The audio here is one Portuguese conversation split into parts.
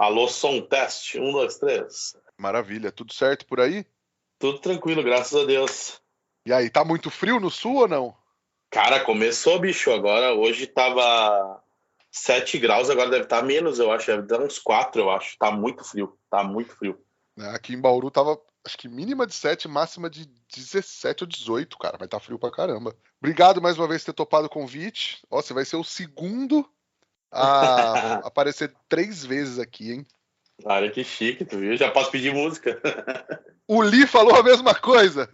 Alô, som, teste. 1, 2, 3. Maravilha. Tudo certo por aí? Tudo tranquilo, graças a Deus. E aí, tá muito frio no sul ou não? Cara, começou, bicho. Agora, hoje tava 7 graus, agora deve estar menos, eu acho. Deve dar uns 4, eu acho. Tá muito frio, tá muito frio. Aqui em Bauru tava, acho que mínima de 7, máxima de 17 ou 18, cara. Vai tá frio pra caramba. Obrigado mais uma vez por ter topado o convite. Ó, você vai ser o segundo a aparecer 3 vezes aqui, hein? Olha que chique, tu viu? Já posso pedir música. O Lee falou a mesma coisa.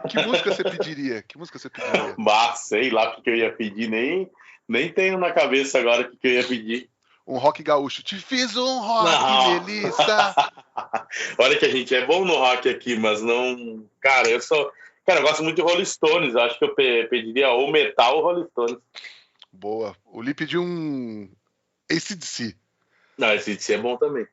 Que música você pediria? Que música você pediria? Bah, sei lá o que eu ia pedir, nem tenho na cabeça agora o que eu ia pedir. Um rock gaúcho. Te fiz um rock, Não. Melissa. Olha que a gente é bom no rock aqui, mas não... Cara, eu gosto muito de Rolling Stones. Acho que eu pediria ou metal ou Rolling Stones. Boa. O Lee pediu um AC/DC. Não, esse é bom também.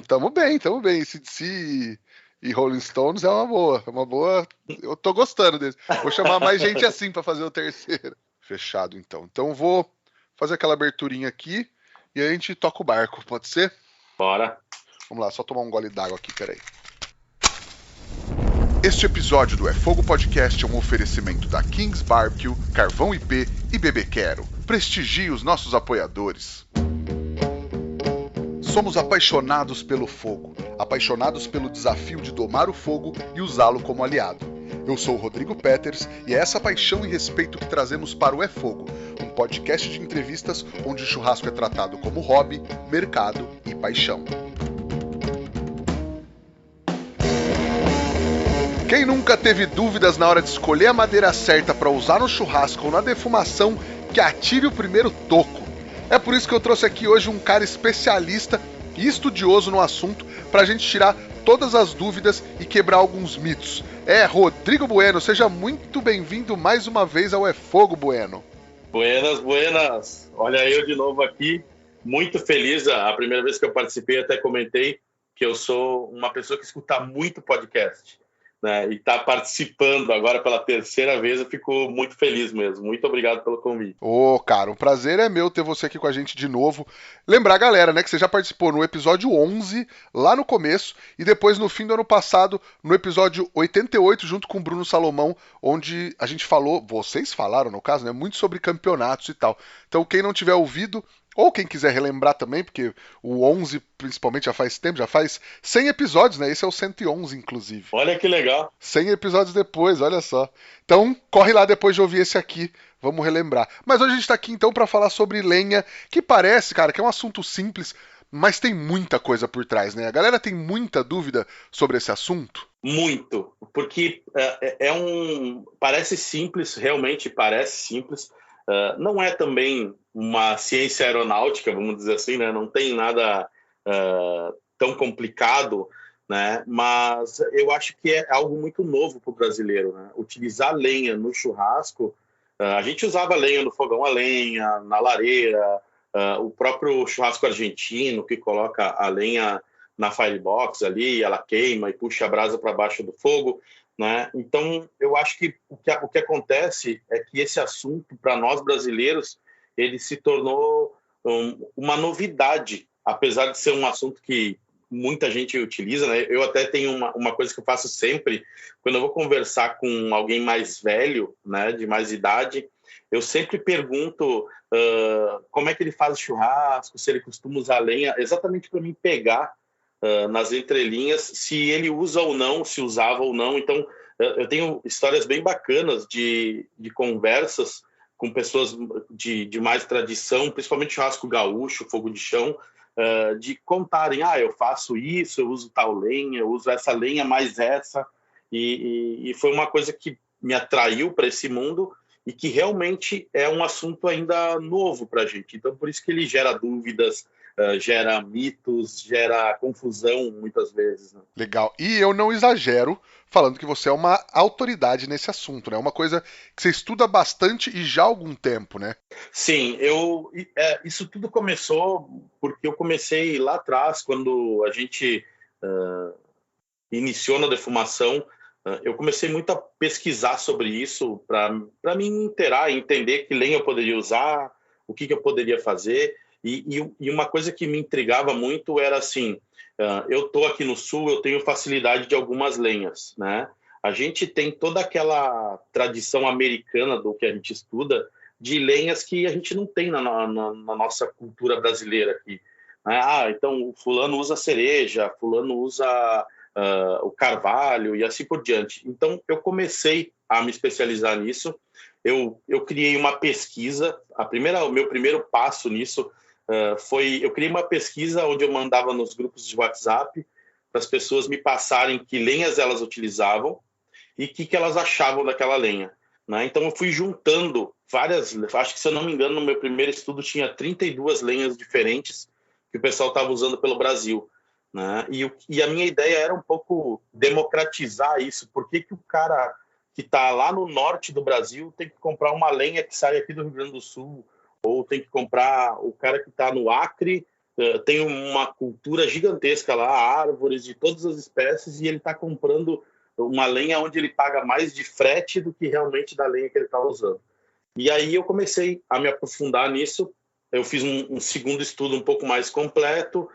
Tamo bem. AC/DC e Rolling Stones é uma boa. Eu tô gostando desse. Vou chamar mais gente assim pra fazer o terceiro. Fechado, então. Então vou fazer aquela aberturinha aqui e a gente toca o barco, pode ser? Bora. Vamos lá, só tomar um gole d'água aqui, peraí. Este episódio do É Fogo Podcast é um oferecimento da Kings Barbecue, Carvão IP e Bebê Quero. Prestigie os nossos apoiadores. Somos apaixonados pelo fogo, apaixonados pelo desafio de domar o fogo e usá-lo como aliado. Eu sou o Rodrigo Peters e é essa paixão e respeito que trazemos para o É Fogo, um podcast de entrevistas onde o churrasco é tratado como hobby, mercado e paixão. Quem nunca teve dúvidas na hora de escolher a madeira certa para usar no churrasco ou na defumação, que atire o primeiro toco. É por isso que eu trouxe aqui hoje um cara especialista e estudioso no assunto para a gente tirar todas as dúvidas e quebrar alguns mitos. É Rodrigo Bueno, seja muito bem-vindo mais uma vez ao É Fogo, Bueno. Buenas. Olha eu de novo aqui, muito feliz. A primeira vez que eu participei até comentei que eu sou uma pessoa que escuta muito podcast. Né, e está participando agora pela terceira vez, eu fico muito feliz mesmo. Muito obrigado pelo convite. Cara, um prazer é meu ter você aqui com a gente de novo. Lembrar, galera, né, que você já participou no episódio 11, lá no começo, e depois no fim do ano passado, no episódio 88, junto com o Bruno Salomão, onde a gente falou, vocês falaram no caso, né, muito sobre campeonatos e tal. Então, quem não tiver ouvido, ou quem quiser relembrar também, porque o 11 principalmente já faz tempo, já faz 100 episódios, né? Esse é o 111, inclusive. Olha que legal. 100 episódios depois, olha só. Então, corre lá depois de ouvir esse aqui, vamos relembrar. Mas hoje a gente tá aqui então para falar sobre lenha, que parece, cara, que é um assunto simples, mas tem muita coisa por trás, né? A galera tem muita dúvida sobre esse assunto. Muito, porque parece simples, realmente parece simples. Não é também uma ciência aeronáutica, vamos dizer assim, né? Não tem nada tão complicado, né? Mas eu acho que é algo muito novo para o brasileiro, né? Utilizar lenha no churrasco, a gente usava lenha no fogão a lenha, na lareira, o próprio churrasco argentino que coloca a lenha na firebox ali, ela queima e puxa a brasa para baixo do fogo. Né? Então, eu acho que o que acontece é que esse assunto, para nós brasileiros, ele se tornou uma novidade, apesar de ser um assunto que muita gente utiliza. Né? Eu até tenho uma coisa que eu faço sempre, quando eu vou conversar com alguém mais velho, né, de mais idade, eu sempre pergunto como é que ele faz churrasco, se ele costuma usar lenha, exatamente para mim pegar nas entrelinhas, se ele usa ou não, se usava ou não. Então, eu tenho histórias bem bacanas de conversas com pessoas de mais tradição, principalmente churrasco gaúcho, fogo de chão, de contarem, eu faço isso, eu uso tal lenha, eu uso essa lenha mais essa, e foi uma coisa que me atraiu para esse mundo e que realmente é um assunto ainda novo para a gente. Então, por isso que ele gera dúvidas, gera mitos, gera confusão muitas vezes. Né? Legal. E eu não exagero falando que você é uma autoridade nesse assunto, né? Uma coisa que você estuda bastante e já há algum tempo, né? Sim, isso tudo começou porque eu comecei lá atrás, quando a gente iniciou na defumação. Eu comecei muito a pesquisar sobre isso para me inteirar, entender que lenha eu poderia usar, o que eu poderia fazer. E uma coisa que me intrigava muito era assim, eu estou aqui no Sul, eu tenho facilidade de algumas lenhas, né? A gente tem toda aquela tradição americana do que a gente estuda, de lenhas que a gente não tem na nossa cultura brasileira aqui. Então o fulano usa cereja, fulano usa o carvalho e assim por diante. Então eu comecei a me especializar nisso. Eu criei uma pesquisa. O meu primeiro passo nisso foi... Eu criei uma pesquisa onde eu mandava nos grupos de WhatsApp para as pessoas me passarem que lenhas elas utilizavam e o que elas achavam daquela lenha, né? Então eu fui juntando várias... Acho que, se eu não me engano, no meu primeiro estudo tinha 32 lenhas diferentes que o pessoal estava usando pelo Brasil, né? E a minha ideia era um pouco democratizar isso. Por que o cara que está lá no norte do Brasil tem que comprar uma lenha que sai aqui do Rio Grande do Sul? Ou tem que comprar... O cara que está no Acre tem uma cultura gigantesca lá, árvores de todas as espécies, e ele está comprando uma lenha onde ele paga mais de frete do que realmente da lenha que ele está usando. E aí eu comecei a me aprofundar nisso. Eu fiz um segundo estudo um pouco mais completo,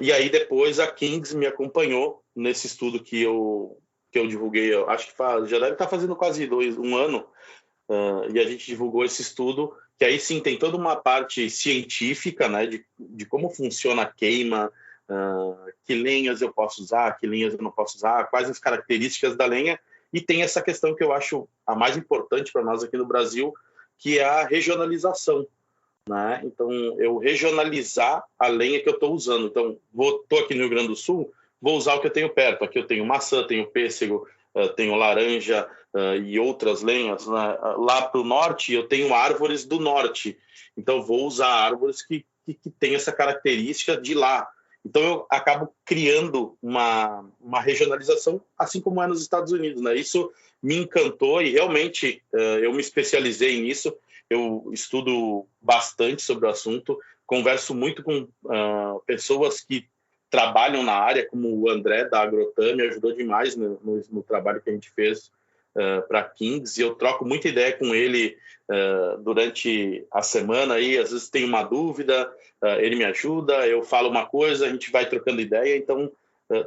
e aí depois a Kings me acompanhou nesse estudo que eu divulguei. Eu acho que já deve estar fazendo quase um ano, e a gente divulgou esse estudo, que aí sim tem toda uma parte científica, né, de como funciona a queima, que lenhas eu posso usar, que lenhas eu não posso usar, quais as características da lenha, e tem essa questão que eu acho a mais importante para nós aqui no Brasil, que é a regionalização, né? Então, eu regionalizar a lenha que eu estou usando. Então, estou aqui no Rio Grande do Sul, vou usar o que eu tenho perto. Aqui eu tenho maçã, tenho pêssego, tenho laranja e outras lenhas, né? Lá para o norte, eu tenho árvores do norte. Então, vou usar árvores que têm essa característica de lá. Então, eu acabo criando uma regionalização, assim como é nos Estados Unidos, né? Isso me encantou e realmente eu me especializei nisso. Eu estudo bastante sobre o assunto, converso muito com pessoas que trabalham na área, como o André da Agrotam, me ajudou demais no trabalho que a gente fez para Kings, e eu troco muita ideia com ele durante a semana. Aí, às vezes tem uma dúvida, ele me ajuda, eu falo uma coisa, a gente vai trocando ideia. Então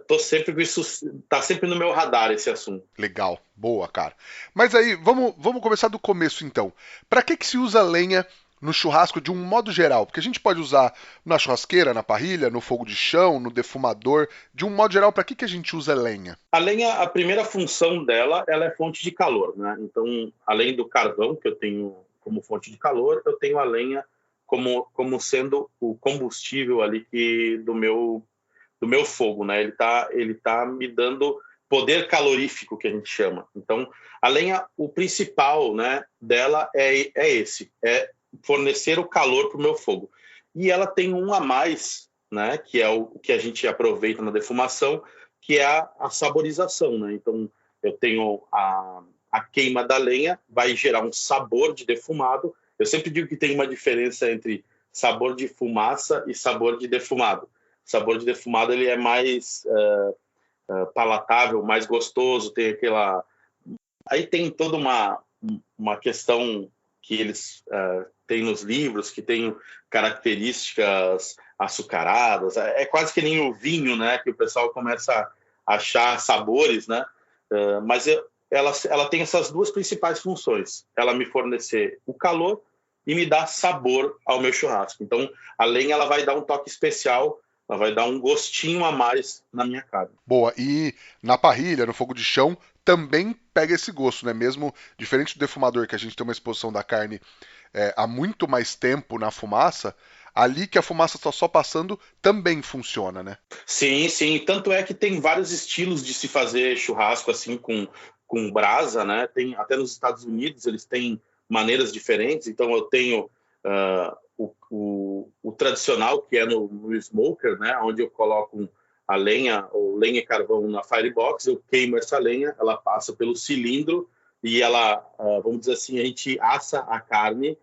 tô sempre com isso, tá sempre no meu radar esse assunto. Legal, boa, cara. Mas aí, vamos começar do começo então. Para que se usa lenha no churrasco de um modo geral? Porque a gente pode usar na churrasqueira, na parrilha, no fogo de chão, no defumador. De um modo geral, para que a gente usa lenha? A lenha, a primeira função dela, ela é fonte de calor, né? Então, além do carvão que eu tenho como fonte de calor, eu tenho a lenha como sendo o combustível ali do meu fogo, né? Ele tá me dando poder calorífico, que a gente chama. Então, a lenha, o principal, né, dela é fornecer o calor para o meu fogo. E ela tem um a mais, né, que é o que a gente aproveita na defumação, que é a saborização, né? Então, eu tenho a queima da lenha, vai gerar um sabor de defumado. Eu sempre digo que tem uma diferença entre sabor de fumaça e sabor de defumado. O sabor de defumado ele é mais palatável, mais gostoso, tem aquela... Aí tem toda uma questão que eles têm nos livros, que tem características açucaradas, é quase que nem o vinho, né, que o pessoal começa a achar sabores, né, mas ela tem essas duas principais funções: ela me fornecer o calor e me dar sabor ao meu churrasco. Então, a lenha ela vai dar um toque especial, ela vai dar um gostinho a mais na minha carne. Boa, e na parrilha, no fogo de chão, também pega esse gosto, né? Mesmo diferente do defumador, que a gente tem uma exposição da carne há muito mais tempo na fumaça, ali que a fumaça está só passando também funciona, né? Sim, sim. Tanto é que tem vários estilos de se fazer churrasco assim com brasa, né? Tem, até nos Estados Unidos eles têm maneiras diferentes. Então eu tenho o tradicional, que é no smoker, né? Onde eu coloco a lenha, ou lenha e carvão na firebox, eu queimo essa lenha, ela passa pelo cilindro e ela, vamos dizer assim, a gente assa a carne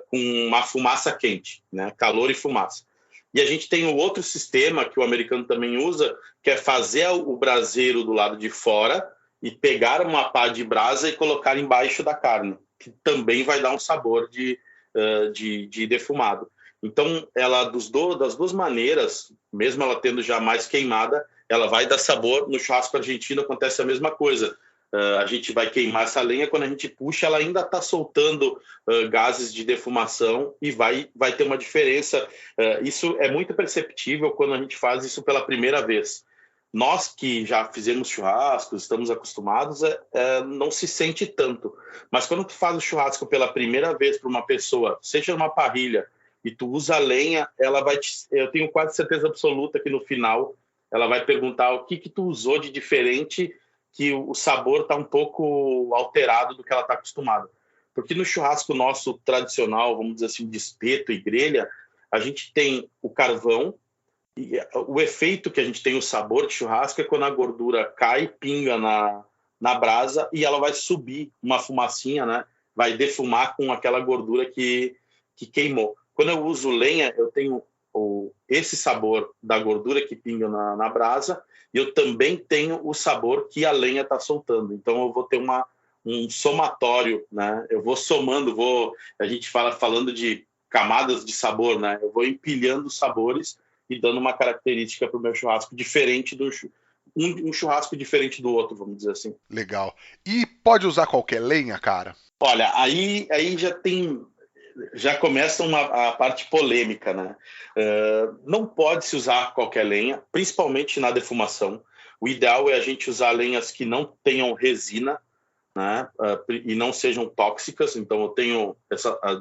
com uma fumaça quente, né? Calor e fumaça. E a gente tem o outro sistema que o americano também usa, que é fazer o braseiro do lado de fora e pegar uma pá de brasa e colocar embaixo da carne, que também vai dar um sabor de defumado. Então, ela das duas maneiras, mesmo ela tendo já mais queimada, ela vai dar sabor. No churrasco argentino acontece a mesma coisa. A gente vai queimar essa lenha, quando a gente puxa, ela ainda está soltando gases de defumação e vai ter uma diferença. Isso é muito perceptível quando a gente faz isso pela primeira vez. Nós que já fizemos churrascos, estamos acostumados, não se sente tanto. Mas quando tu faz o churrasco pela primeira vez para uma pessoa, seja numa parrilha, e tu usa a lenha, eu tenho quase certeza absoluta que no final ela vai perguntar o que tu usou de diferente, que o sabor está um pouco alterado do que ela está acostumada. Porque no churrasco nosso tradicional, vamos dizer assim, de espeto e grelha, a gente tem o carvão, e o efeito que a gente tem, o sabor de churrasco, é quando a gordura cai, pinga na brasa e ela vai subir uma fumacinha, né? Vai defumar com aquela gordura que queimou. Quando eu uso lenha, eu tenho esse sabor da gordura que pinga na brasa, e eu também tenho o sabor que a lenha está soltando. Então eu vou ter um somatório, né? Eu vou somando, a gente falando de camadas de sabor, né? Eu vou empilhando sabores e dando uma característica para o meu churrasco diferente um churrasco diferente do outro, vamos dizer assim. Legal. E pode usar qualquer lenha, cara? Olha, aí já começa a parte polêmica, né? Não pode se usar qualquer lenha, principalmente na defumação. O ideal é a gente usar lenhas que não tenham resina, né? E não sejam tóxicas. Então eu tenho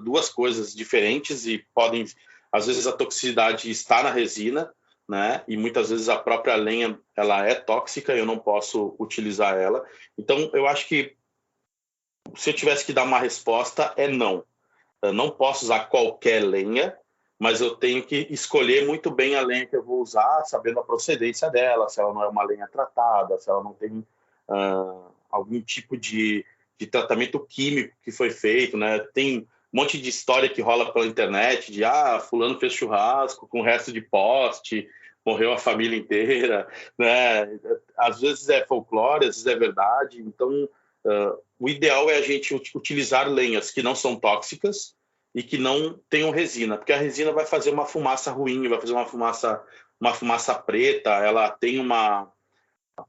duas coisas diferentes e podem, às vezes a toxicidade está na resina, né? E muitas vezes a própria lenha ela é tóxica e eu não posso utilizar ela. Então eu acho que se eu tivesse que dar uma resposta, é não. Eu não posso usar qualquer lenha, mas eu tenho que escolher muito bem a lenha que eu vou usar, sabendo a procedência dela, se ela não é uma lenha tratada, se ela não tem algum tipo de tratamento químico que foi feito, né? Tem um monte de história que rola pela internet de fulano fez churrasco com resto de poste, morreu a família inteira, né? Às vezes é folclore, às vezes é verdade. Então, o ideal é a gente utilizar lenhas que não são tóxicas e que não tenham resina, porque a resina vai fazer uma fumaça ruim, vai fazer uma fumaça preta, ela tem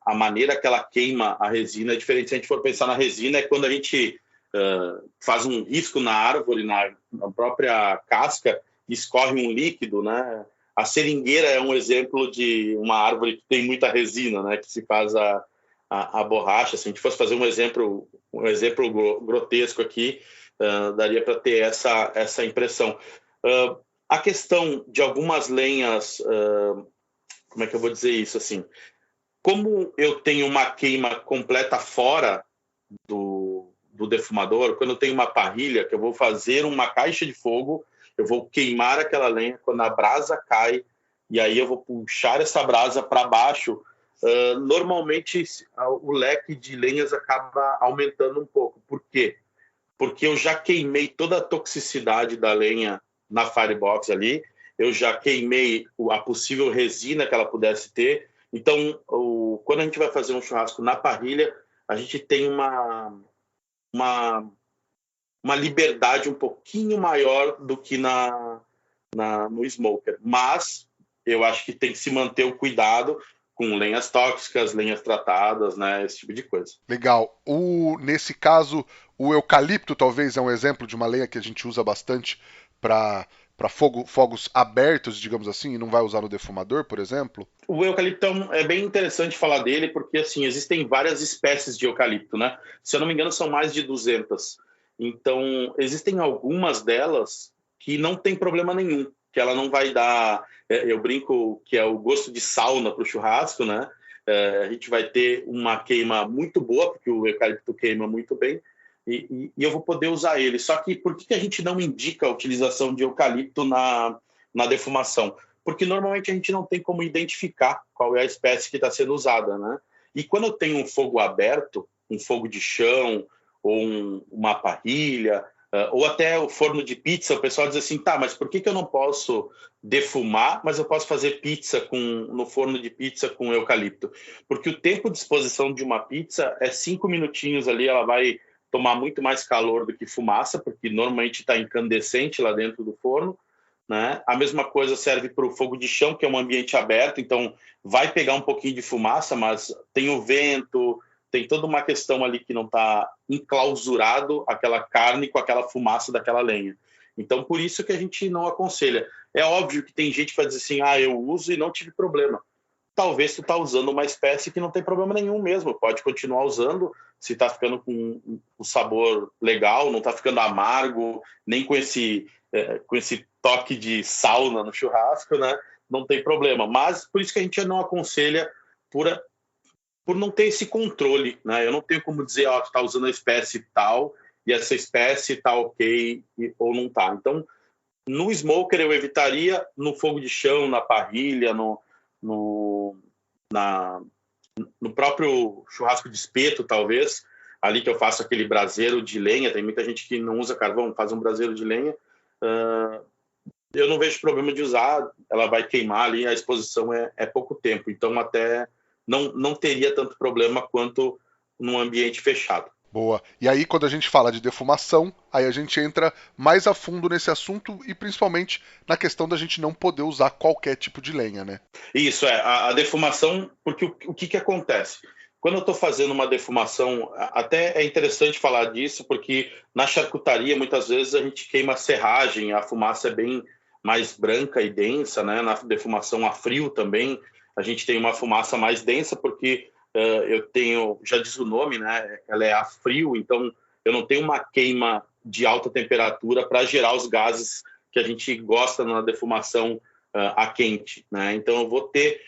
a maneira que ela queima a resina é diferente. Se a gente for pensar na resina, é quando a gente faz um risco na árvore, na própria casca, e escorre um líquido, né? A seringueira é um exemplo de uma árvore que tem muita resina, né? Que se faz a borracha. Se a gente fosse fazer um exemplo grotesco aqui, daria para ter essa impressão. A questão de algumas lenhas, como é que eu vou dizer isso assim? Como eu tenho uma queima completa fora do defumador, quando eu tenho uma parrilha, que eu vou fazer uma caixa de fogo, eu vou queimar aquela lenha, quando a brasa cai, e aí eu vou puxar essa brasa para baixo, normalmente o leque de lenhas acaba aumentando um pouco. Por quê? Porque eu já queimei toda a toxicidade da lenha na firebox ali, eu já queimei a possível resina que ela pudesse ter. Então, quando a gente vai fazer um churrasco na parrilha, a gente tem uma liberdade um pouquinho maior do que no smoker. Mas eu acho que tem que se manter o cuidado com lenhas tóxicas, lenhas tratadas, né, esse tipo de coisa. Legal. Nesse caso, o eucalipto talvez é um exemplo de uma lenha que a gente usa bastante para fogos abertos, digamos assim, e não vai usar no defumador, por exemplo? O eucalipto é bem interessante falar dele, porque assim, existem várias espécies de eucalipto, né? Se eu não me engano, são mais de 200. Então, existem algumas delas que não tem problema nenhum, que ela não vai dar... Eu brinco que é o gosto de sauna para o churrasco, né? A gente vai ter uma queima muito boa, porque o eucalipto queima muito bem, e eu vou poder usar ele. Só que por que a gente não indica a utilização de eucalipto na defumação? Porque normalmente a gente não tem como identificar qual é a espécie que está sendo usada, né? E quando eu tenho um fogo aberto, um fogo de chão, ou uma parrilha, ou até o forno de pizza, o pessoal diz assim, tá, mas por que eu não posso defumar, mas eu posso fazer pizza no forno de pizza com eucalipto? Porque o tempo de exposição de uma pizza é 5 minutinhos ali, ela vai tomar muito mais calor do que fumaça, porque normalmente está incandescente lá dentro do forno, né? A mesma coisa serve para o fogo de chão, que é um ambiente aberto, então vai pegar um pouquinho de fumaça, mas tem o vento, tem toda uma questão ali que não está enclausurado aquela carne com aquela fumaça daquela lenha. Então, por isso que a gente não aconselha. É óbvio que tem gente que vai dizer assim, eu uso e não tive problema. Talvez tu está usando uma espécie que não tem problema nenhum mesmo, pode continuar usando, se está ficando com um sabor legal, não está ficando amargo, nem com esse toque de sauna no churrasco, né? Não tem problema. Mas por isso que a gente não aconselha por não ter esse controle, né? Eu não tenho como dizer, tu está usando a espécie tal e essa espécie está ok ou não está. Então, no smoker eu evitaria, no fogo de chão, na parrilha, no próprio churrasco de espeto, talvez, ali que eu faço aquele braseiro de lenha, tem muita gente que não usa carvão, faz um braseiro de lenha, eu não vejo problema de usar, ela vai queimar ali, a exposição é pouco tempo, então até não teria tanto problema quanto num ambiente fechado. Boa. E aí, quando a gente fala de defumação, aí a gente entra mais a fundo nesse assunto e principalmente na questão da gente não poder usar qualquer tipo de lenha, né? Isso, a defumação, porque o que acontece? Quando eu estou fazendo uma defumação, até é interessante falar disso, porque na charcutaria, muitas vezes, a gente queima serragem, a fumaça é bem mais branca e densa, né? Na defumação a frio também, a gente tem uma fumaça mais densa, porque eu tenho, já diz o nome, né? Ela é a frio, então eu não tenho uma queima de alta temperatura para gerar os gases que a gente gosta na defumação a quente, né? Então eu vou ter,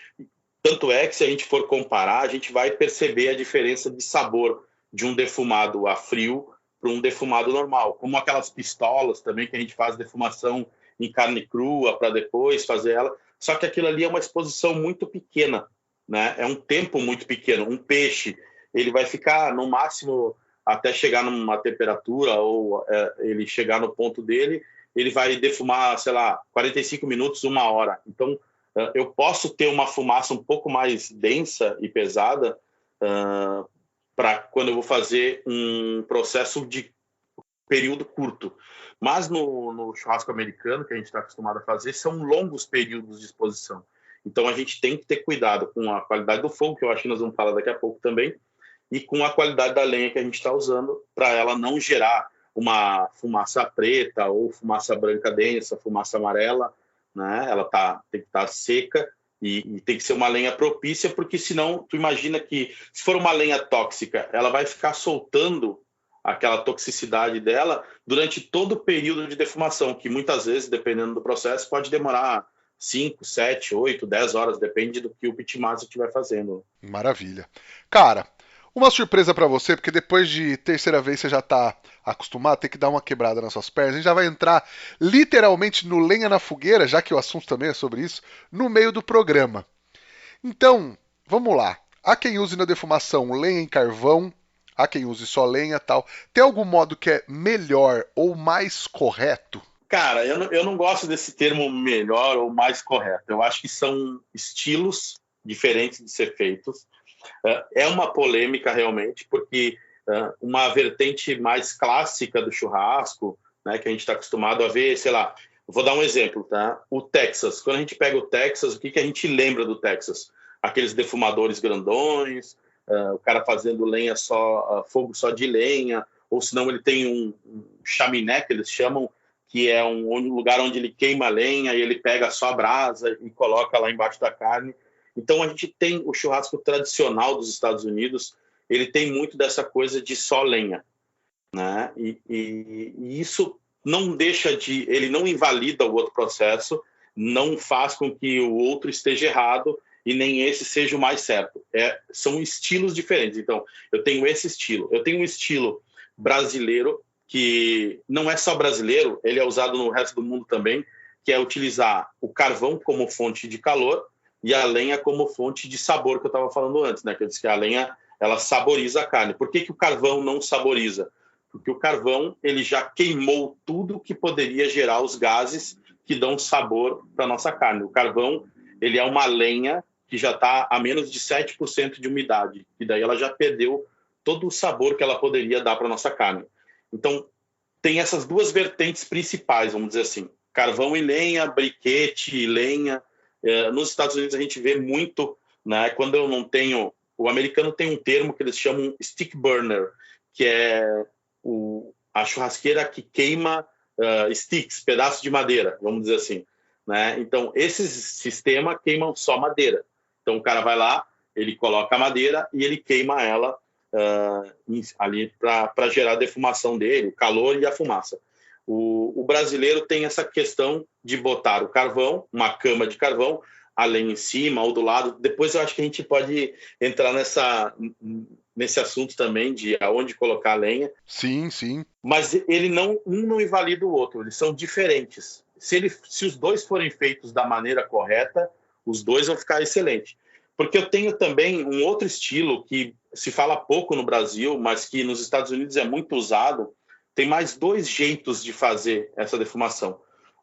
tanto é que se a gente for comparar, a gente vai perceber a diferença de sabor de um defumado a frio para um defumado normal, como aquelas pistolas também que a gente faz defumação em carne crua para depois fazer ela, só que aquilo ali é uma exposição muito pequena, né? É um tempo muito pequeno. Um peixe, ele vai ficar no máximo até chegar numa temperatura ou ele chegar no ponto dele, ele vai defumar, sei lá, 45 minutos, 1 hora. Então, eu posso ter uma fumaça um pouco mais densa e pesada para quando eu vou fazer um processo de período curto. Mas no churrasco americano, que a gente está acostumado a fazer, são longos períodos de exposição. Então, a gente tem que ter cuidado com a qualidade do fogo, que eu acho que nós vamos falar daqui a pouco também, e com a qualidade da lenha que a gente está usando, para ela não gerar uma fumaça preta ou fumaça branca densa, fumaça amarela, né? Ela tem que estar seca e tem que ser uma lenha propícia, porque senão, tu imagina que se for uma lenha tóxica, ela vai ficar soltando aquela toxicidade dela durante todo o período de defumação, que muitas vezes, dependendo do processo, pode demorar 5, 7, 8, 10 horas, depende do que o pitmaster estiver fazendo. Maravilha. Cara, uma surpresa pra você, porque depois de terceira vez você já tá acostumado, tem que dar uma quebrada nas suas pernas. A gente já vai entrar literalmente no lenha na fogueira, já que o assunto também é sobre isso, no meio do programa. Então, vamos lá. Há quem use na defumação lenha em carvão, há quem use só lenha e tal. Tem algum modo que é melhor ou mais correto? Cara, eu não gosto desse termo melhor ou mais correto. Eu acho que são estilos diferentes de ser feitos. É uma polêmica realmente, porque uma vertente mais clássica do churrasco, né, que a gente está acostumado a ver, sei lá, vou dar um exemplo, tá? O Texas. Quando a gente pega o Texas, o que a gente lembra do Texas? Aqueles defumadores grandões, o cara fazendo lenha só, fogo só de lenha, ou senão ele tem um chaminé, que eles chamam, que é um lugar onde ele queima a lenha e ele pega só a brasa e coloca lá embaixo da carne. Então, a gente tem o churrasco tradicional dos Estados Unidos, ele tem muito dessa coisa de só lenha, né? E isso não deixa de... Ele não invalida o outro processo, não faz com que o outro esteja errado e nem esse seja o mais certo. São estilos diferentes. Então, eu tenho esse estilo. Eu tenho um estilo brasileiro, que não é só brasileiro, ele é usado no resto do mundo também, que é utilizar o carvão como fonte de calor e a lenha como fonte de sabor, que eu estava falando antes, né? Que eu disse que a lenha, ela saboriza a carne. Por que o carvão não saboriza? Porque o carvão, ele já queimou tudo que poderia gerar os gases que dão sabor para a nossa carne. O carvão, ele é uma lenha que já está a menos de 7% de umidade, e daí ela já perdeu todo o sabor que ela poderia dar para a nossa carne. Então, tem essas duas vertentes principais, vamos dizer assim. carvão e lenha, briquete e lenha. Nos Estados Unidos a gente vê muito, né, quando eu não tenho... O americano tem um termo que eles chamam stick burner, que é a churrasqueira que queima sticks, pedaços de madeira, vamos dizer assim, né? Então, esses sistemas queimam só madeira. Então, o cara vai lá, ele coloca a madeira e ele queima ela ali para gerar a defumação dele, o calor e a fumaça. O brasileiro tem essa questão de botar o carvão, uma cama de carvão, a lenha em cima ou do lado. Depois eu acho que a gente pode entrar nesse assunto também de aonde colocar a lenha. Sim, sim. Mas ele não invalida o outro, eles são diferentes. Se os dois forem feitos da maneira correta, os dois vão ficar excelentes. Porque eu tenho também um outro estilo que se fala pouco no Brasil, mas que nos Estados Unidos é muito usado. Tem mais 2 jeitos de fazer essa defumação.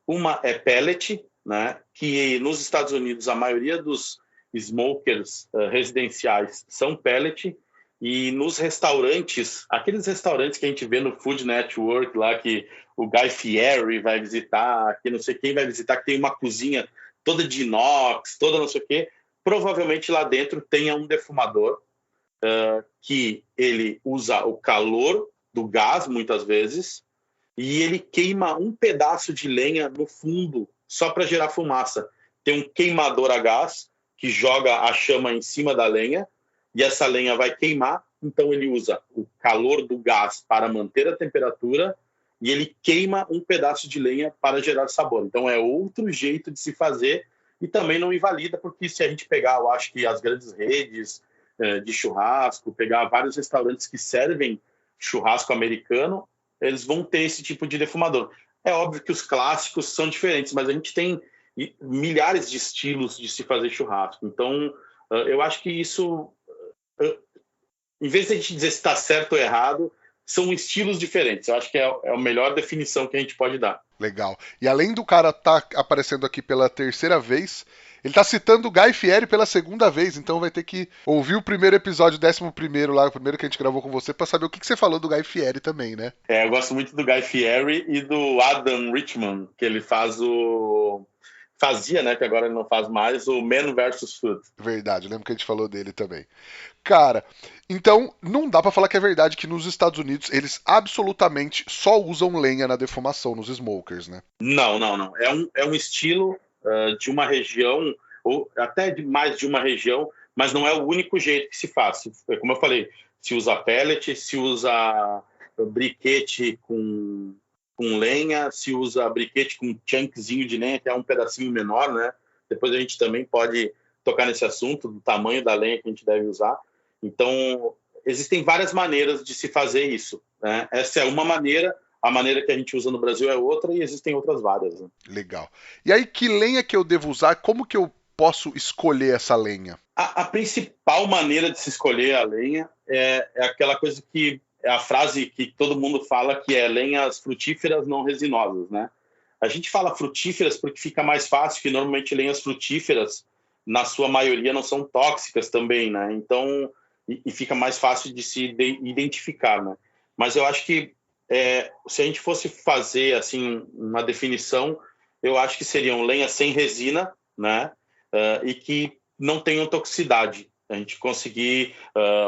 Uma é pellet, né, que nos Estados Unidos a maioria dos smokers residenciais são pellet, e nos restaurantes, aqueles restaurantes que a gente vê no Food Network lá, que o Guy Fieri vai visitar, que não sei quem vai visitar, que tem uma cozinha toda de inox, toda não sei o quê, provavelmente lá dentro tenha um defumador que ele usa o calor do gás, muitas vezes, e ele queima um pedaço de lenha no fundo, só para gerar fumaça. Tem um queimador a gás que joga a chama em cima da lenha, e essa lenha vai queimar, então ele usa o calor do gás para manter a temperatura, e ele queima um pedaço de lenha para gerar sabor. Então é outro jeito de se fazer, e também não invalida, porque se a gente pegar, eu acho que as grandes redes de churrasco, pegar vários restaurantes que servem churrasco americano, eles vão ter esse tipo de defumador. É óbvio que os clássicos são diferentes, mas a gente tem milhares de estilos de se fazer churrasco. Então, eu acho que isso, em vez de a gente dizer se está certo ou errado, são estilos diferentes. Eu acho que é a melhor definição que a gente pode dar. Legal. E além do cara estar aparecendo aqui pela 3ª vez, ele tá citando o Guy Fieri pela 2ª vez, então vai ter que ouvir o primeiro episódio, o 11º lá, o primeiro que a gente gravou com você, pra saber o que você falou do Guy Fieri também, né? Eu gosto muito do Guy Fieri e do Adam Richman, que ele fazia, né, que agora ele não faz mais, o Man vs. Food. Verdade, eu lembro que a gente falou dele também. Cara, então não dá pra falar que é verdade que nos Estados Unidos eles absolutamente só usam lenha na defumação, nos smokers, né? Não. É um estilo de uma região, ou até de mais de uma região, mas não é o único jeito que se faz. Como eu falei, se usa pellet, se usa briquete com lenha, se usa briquete com chunkzinho de lenha, que é um pedacinho menor, né? Depois a gente também pode tocar nesse assunto do tamanho da lenha que a gente deve usar. Então, existem várias maneiras de se fazer isso, né? Essa é uma maneira, a maneira que a gente usa no Brasil é outra, e existem outras várias. Né? Legal. E aí, que lenha que eu devo usar? Como que eu posso escolher essa lenha? A principal maneira de se escolher a lenha é aquela coisa que é a frase que todo mundo fala, que é lenhas frutíferas não resinosas, né? A gente fala frutíferas porque fica mais fácil, que normalmente lenhas frutíferas, na sua maioria, não são tóxicas também, né? Então, e fica mais fácil de se identificar, né? Mas eu acho que se a gente fosse fazer assim uma definição, eu acho que seriam lenhas sem resina, né? E que não tenham toxicidade. A gente conseguir,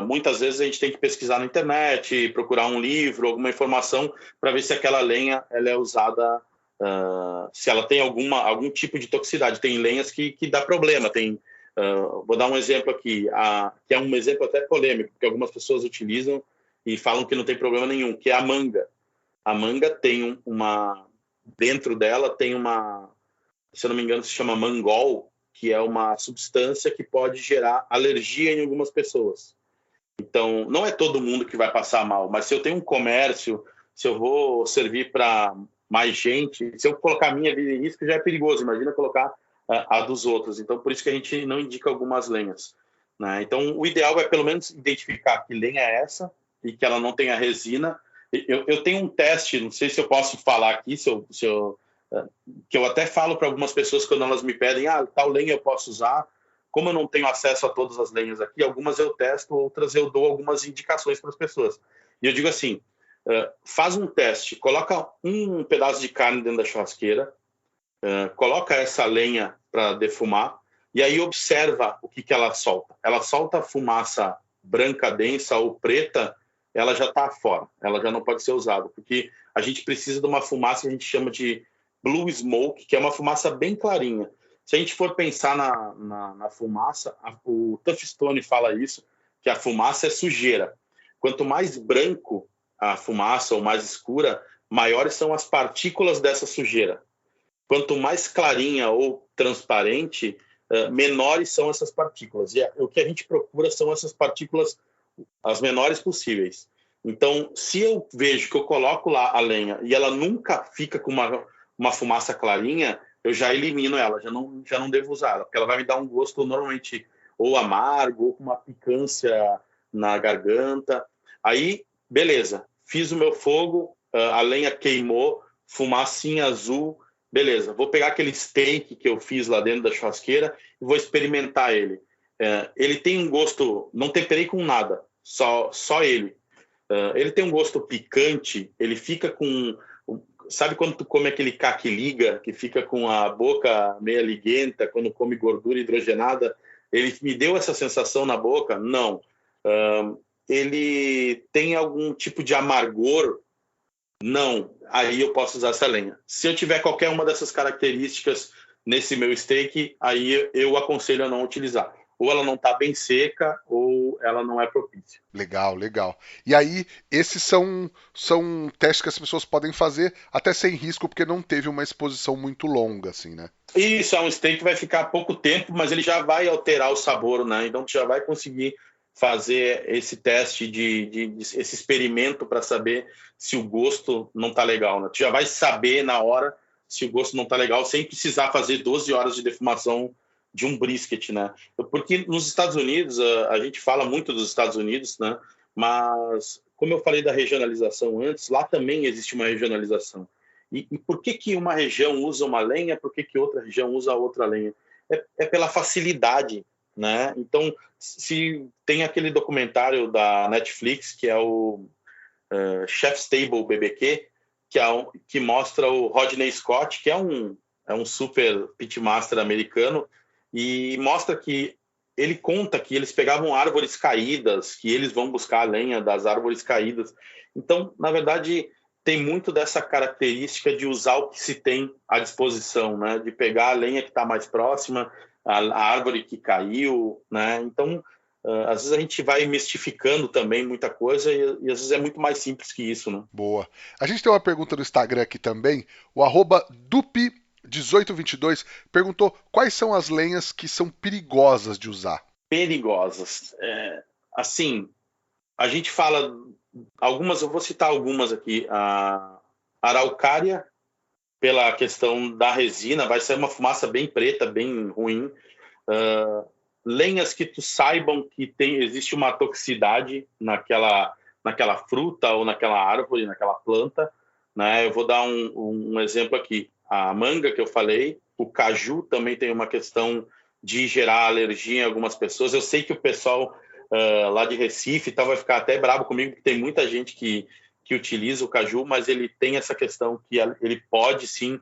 muitas vezes a gente tem que pesquisar na internet, procurar um livro, alguma informação para ver se aquela lenha ela é usada, se ela tem algum tipo de toxicidade. Tem lenhas que dá problema. Vou dar um exemplo aqui, que é um exemplo até polêmico, porque algumas pessoas utilizam e falam que não tem problema nenhum, que é a manga. A manga tem dentro dela tem se eu não me engano, se chama mangol, que é uma substância que pode gerar alergia em algumas pessoas. Então, não é todo mundo que vai passar mal, mas se eu tenho um comércio, se eu vou servir para mais gente, se eu colocar a minha vida em risco, já é perigoso. Imagina colocar a dos outros. Então, por isso que a gente não indica algumas lenhas. Né? Então, o ideal é pelo menos identificar que lenha é essa e que ela não tenha resina. Eu tenho um teste, não sei se eu posso falar aqui, que eu até falo para algumas pessoas quando elas me pedem, tal lenha eu posso usar. Como eu não tenho acesso a todas as lenhas aqui, algumas eu testo, outras eu dou algumas indicações para as pessoas. E eu digo assim, faz um teste, coloca um pedaço de carne dentro da churrasqueira, coloca essa lenha para defumar e aí observa o que ela solta. Ela solta fumaça branca, densa ou preta, ela já está fora, ela já não pode ser usada, porque a gente precisa de uma fumaça que a gente chama de blue smoke, que é uma fumaça bem clarinha. Se a gente for pensar na fumaça, o Toughstone fala isso, que a fumaça é sujeira. Quanto mais branco a fumaça ou mais escura, maiores são as partículas dessa sujeira. Quanto mais clarinha ou transparente, menores são essas partículas. E o que a gente procura são essas partículas as menores possíveis. Então, se eu vejo que eu coloco lá a lenha e ela nunca fica com uma fumaça clarinha, eu já elimino ela, já não devo usar ela, porque ela vai me dar um gosto normalmente ou amargo, ou com uma picância na garganta. Aí, beleza, fiz o meu fogo, a lenha queimou, fumacinha azul, beleza, vou pegar aquele steak que eu fiz lá dentro da churrasqueira e vou experimentar ele. Ele tem um gosto, não temperei com nada, só ele. Ele tem um gosto picante, ele fica com... Sabe quando tu come aquele caquiliga, que fica com a boca meio liguenta, quando come gordura hidrogenada? Ele me deu essa sensação na boca? Não. Ele tem algum tipo de amargor? Não. Aí eu posso usar essa lenha. Se eu tiver qualquer uma dessas características nesse meu steak, aí eu aconselho a não utilizar. Ou ela não está bem seca, ou ela não é propícia. Legal, legal. E aí, esses são testes que as pessoas podem fazer até sem risco, porque não teve uma exposição muito longa, assim, né? Isso, é um steak que vai ficar pouco tempo, mas ele já vai alterar o sabor, né? Então, tu já vai conseguir fazer esse teste, esse experimento para saber se o gosto não está legal, né? Tu já vai saber na hora se o gosto não está legal, sem precisar fazer 12 horas de defumação de um brisket, né? Porque nos Estados Unidos, a gente fala muito dos Estados Unidos, né? Mas, como eu falei da regionalização antes, lá também existe uma regionalização. E por que uma região usa uma lenha, por que outra região usa outra lenha? É pela facilidade, né? Então, se tem aquele documentário da Netflix, que é o Chef's Table BBQ, que mostra o Rodney Scott, que é um super pitmaster americano, e mostra que ele conta que eles pegavam árvores caídas, que eles vão buscar a lenha das árvores caídas. Então, na verdade, tem muito dessa característica de usar o que se tem à disposição, né? De pegar a lenha que está mais próxima, a árvore que caiu, né? Então, às vezes a gente vai mistificando também muita coisa e às vezes é muito mais simples que isso, né? Boa. A gente tem uma pergunta no Instagram aqui também, o @dupi1822 perguntou quais são as lenhas que são perigosas de usar. Perigosas. Assim, a gente fala algumas, eu vou citar algumas aqui. A araucária, pela questão da resina, vai sair uma fumaça bem preta, bem ruim. Lenhas que tu saibam que existe uma toxicidade naquela fruta ou naquela árvore, naquela planta, né? Eu vou dar um exemplo aqui. A manga que eu falei, o caju também tem uma questão de gerar alergia em algumas pessoas. Eu sei que o pessoal lá de Recife vai ficar até bravo comigo, porque tem muita gente que utiliza o caju, mas ele tem essa questão que ele pode sim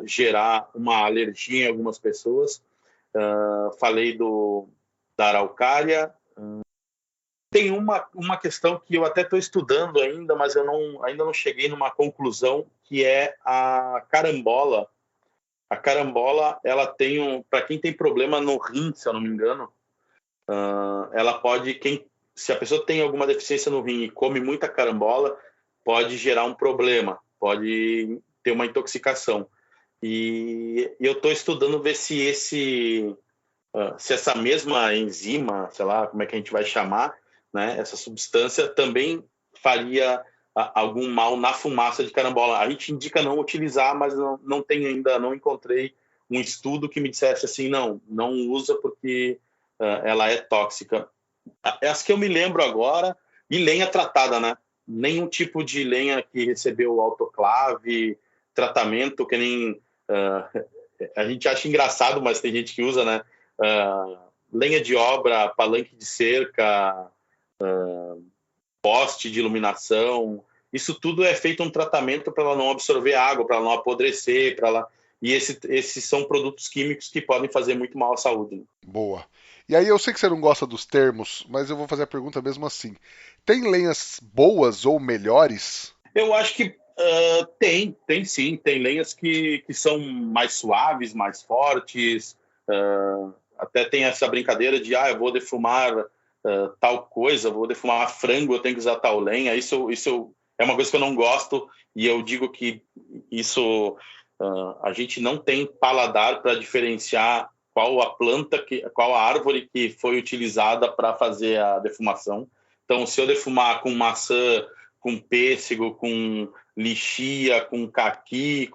gerar uma alergia em algumas pessoas. Falei da araucária. Tem uma questão que eu até estou estudando ainda, mas eu ainda não cheguei numa conclusão, que é a carambola. A carambola, ela tem para quem tem problema no rim, se eu não me engano, ela pode, se a pessoa tem alguma deficiência no rim e come muita carambola, pode gerar um problema, pode ter uma intoxicação. E eu estou estudando ver se essa mesma enzima, sei lá, como é que a gente vai chamar, né, essa substância também faria algum mal na fumaça de carambola. A gente indica não utilizar, mas não tem ainda, não encontrei um estudo que me dissesse assim, não usa porque ela é tóxica. As que eu me lembro agora, e lenha tratada, né? Nenhum tipo de lenha que recebeu autoclave, tratamento, que nem... a gente acha engraçado, mas tem gente que usa, né? Lenha de obra, palanque de cerca, poste de iluminação, isso tudo é feito um tratamento para ela não absorver água, para ela não apodrecer, para ela... e esses são produtos químicos que podem fazer muito mal à saúde. Boa. E aí eu sei que você não gosta dos termos, mas eu vou fazer a pergunta mesmo assim. Tem lenhas boas ou melhores? Eu acho que tem sim. Tem lenhas que são mais suaves, mais fortes. Até tem essa brincadeira de, eu vou defumar tal coisa, vou defumar frango, eu tenho que usar tal lenha. Isso é uma coisa que eu não gosto, e eu digo que isso a gente não tem paladar para diferenciar qual a planta, qual a árvore que foi utilizada para fazer a defumação. Então, se eu defumar com maçã, com pêssego, com lixia, com caqui,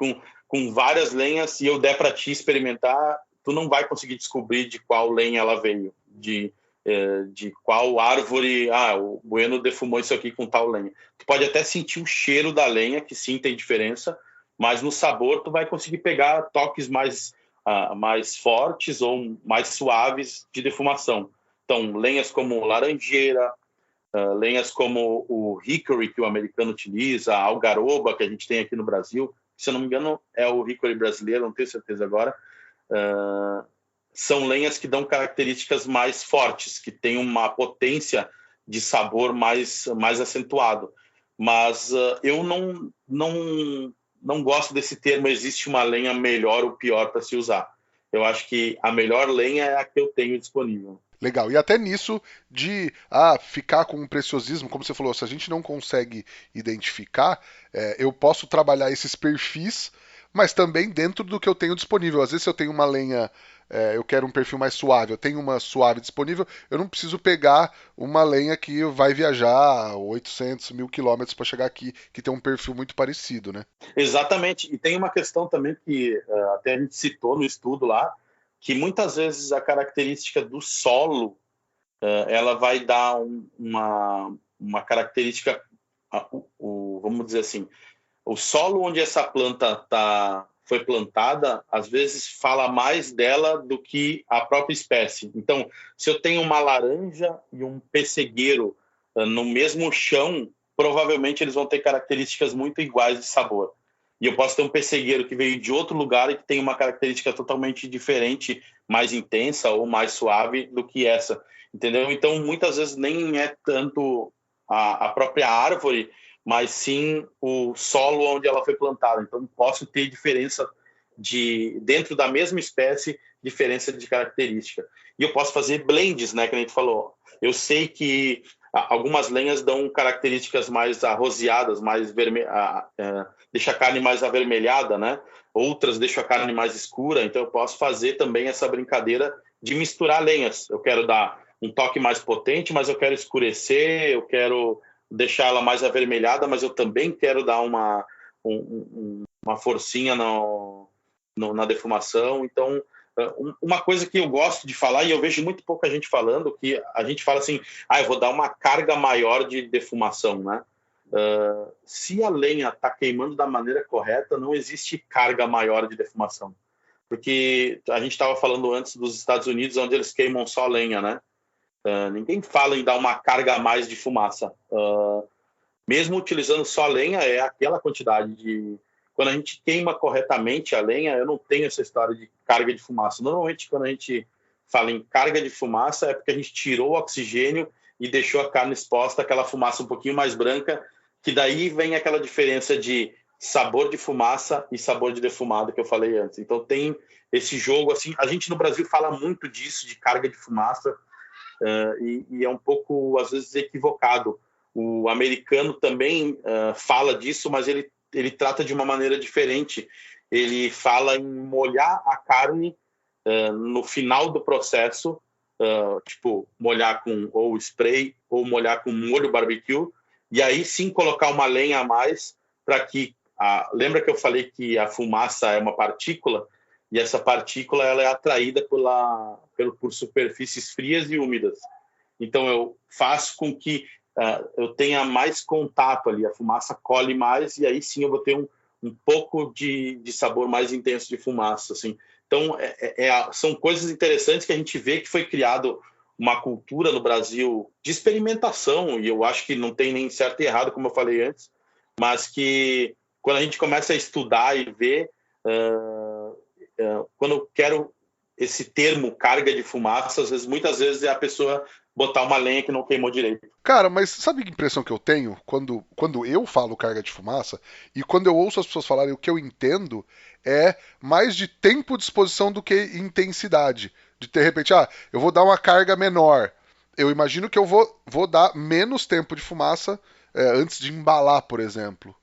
com várias lenhas, e eu der para ti experimentar, tu não vai conseguir descobrir de qual lenha ela veio, de qual árvore, o Bueno defumou isso aqui com tal lenha. Tu pode até sentir o cheiro da lenha, que sim, tem diferença, mas no sabor tu vai conseguir pegar toques mais fortes ou mais suaves de defumação. Então, lenhas como laranjeira, lenhas como o hickory, que o americano utiliza, a algaroba, que a gente tem aqui no Brasil, se eu não me engano é o hickory brasileiro, não tenho certeza agora, são lenhas que dão características mais fortes, que têm uma potência de sabor mais acentuado. Mas eu não gosto desse termo, existe uma lenha melhor ou pior para se usar. Eu acho que a melhor lenha é a que eu tenho disponível. Legal. E até nisso de ficar com um preciosismo, como você falou, se a gente não consegue identificar, eu posso trabalhar esses perfis, mas também dentro do que eu tenho disponível. Às vezes, se eu tenho uma lenha, eu quero um perfil mais suave, eu tenho uma suave disponível, eu não preciso pegar uma lenha que vai viajar 800 mil quilômetros para chegar aqui, que tem um perfil muito parecido, né? Exatamente. E tem uma questão também que até a gente citou no estudo lá, que muitas vezes a característica do solo ela vai dar uma característica, vamos dizer assim, o solo onde essa planta foi plantada, às vezes fala mais dela do que a própria espécie. Então, se eu tenho uma laranja e um pessegueiro no mesmo chão, provavelmente eles vão ter características muito iguais de sabor. E eu posso ter um pessegueiro que veio de outro lugar e que tem uma característica totalmente diferente, mais intensa ou mais suave do que essa, entendeu? Então, muitas vezes nem é tanto a própria árvore, mas sim o solo onde ela foi plantada. Então, posso ter diferença dentro da mesma espécie, diferença de característica. E eu posso fazer blends, né, que a gente falou. Eu sei que algumas lenhas dão características mais arroseadas, mais deixa a carne mais avermelhada, né? Outras deixam a carne mais escura. Então, eu posso fazer também essa brincadeira de misturar lenhas. Eu quero dar um toque mais potente, mas eu quero escurecer, eu quero deixar ela mais avermelhada, mas eu também quero dar uma forcinha na defumação. Então, uma coisa que eu gosto de falar, e eu vejo muito pouca gente falando, que a gente fala assim, eu vou dar uma carga maior de defumação, né? Se a lenha está queimando da maneira correta, não existe carga maior de defumação. Porque a gente estava falando antes dos Estados Unidos, onde eles queimam só lenha, né? Ninguém fala em dar uma carga a mais de fumaça. Mesmo utilizando só lenha, é aquela quantidade de... Quando a gente queima corretamente a lenha, eu não tenho essa história de carga de fumaça. Normalmente, quando a gente fala em carga de fumaça, é porque a gente tirou o oxigênio e deixou a carne exposta àquela fumaça um pouquinho mais branca, que daí vem aquela diferença de sabor de fumaça e sabor de defumado que eu falei antes. Então tem esse jogo, assim, a gente no Brasil fala muito disso, de carga de fumaça, e é um pouco, às vezes, equivocado. O americano também fala disso, mas ele trata de uma maneira diferente. Ele fala em molhar a carne no final do processo, tipo, molhar com ou spray ou molhar com molho barbecue, e aí sim colocar uma lenha a mais para que... lembra que eu falei que a fumaça é uma partícula? E essa partícula ela é atraída por superfícies frias e úmidas. Então, eu faço com que eu tenha mais contato ali, a fumaça colhe mais, e aí sim eu vou ter um pouco de sabor mais intenso de fumaça, assim. Então, são coisas interessantes que a gente vê que foi criado uma cultura no Brasil de experimentação, e eu acho que não tem nem certo e errado, como eu falei antes, mas que quando a gente começa a estudar e ver, quando eu quero esse termo carga de fumaça, muitas vezes é a pessoa botar uma lenha que não queimou direito. Cara, mas sabe que impressão que eu tenho quando eu falo carga de fumaça e quando eu ouço as pessoas falarem, o que eu entendo é mais de tempo de exposição do que intensidade. De repente, eu vou dar uma carga menor. Eu imagino que eu vou dar menos tempo de fumaça antes de embalar, por exemplo.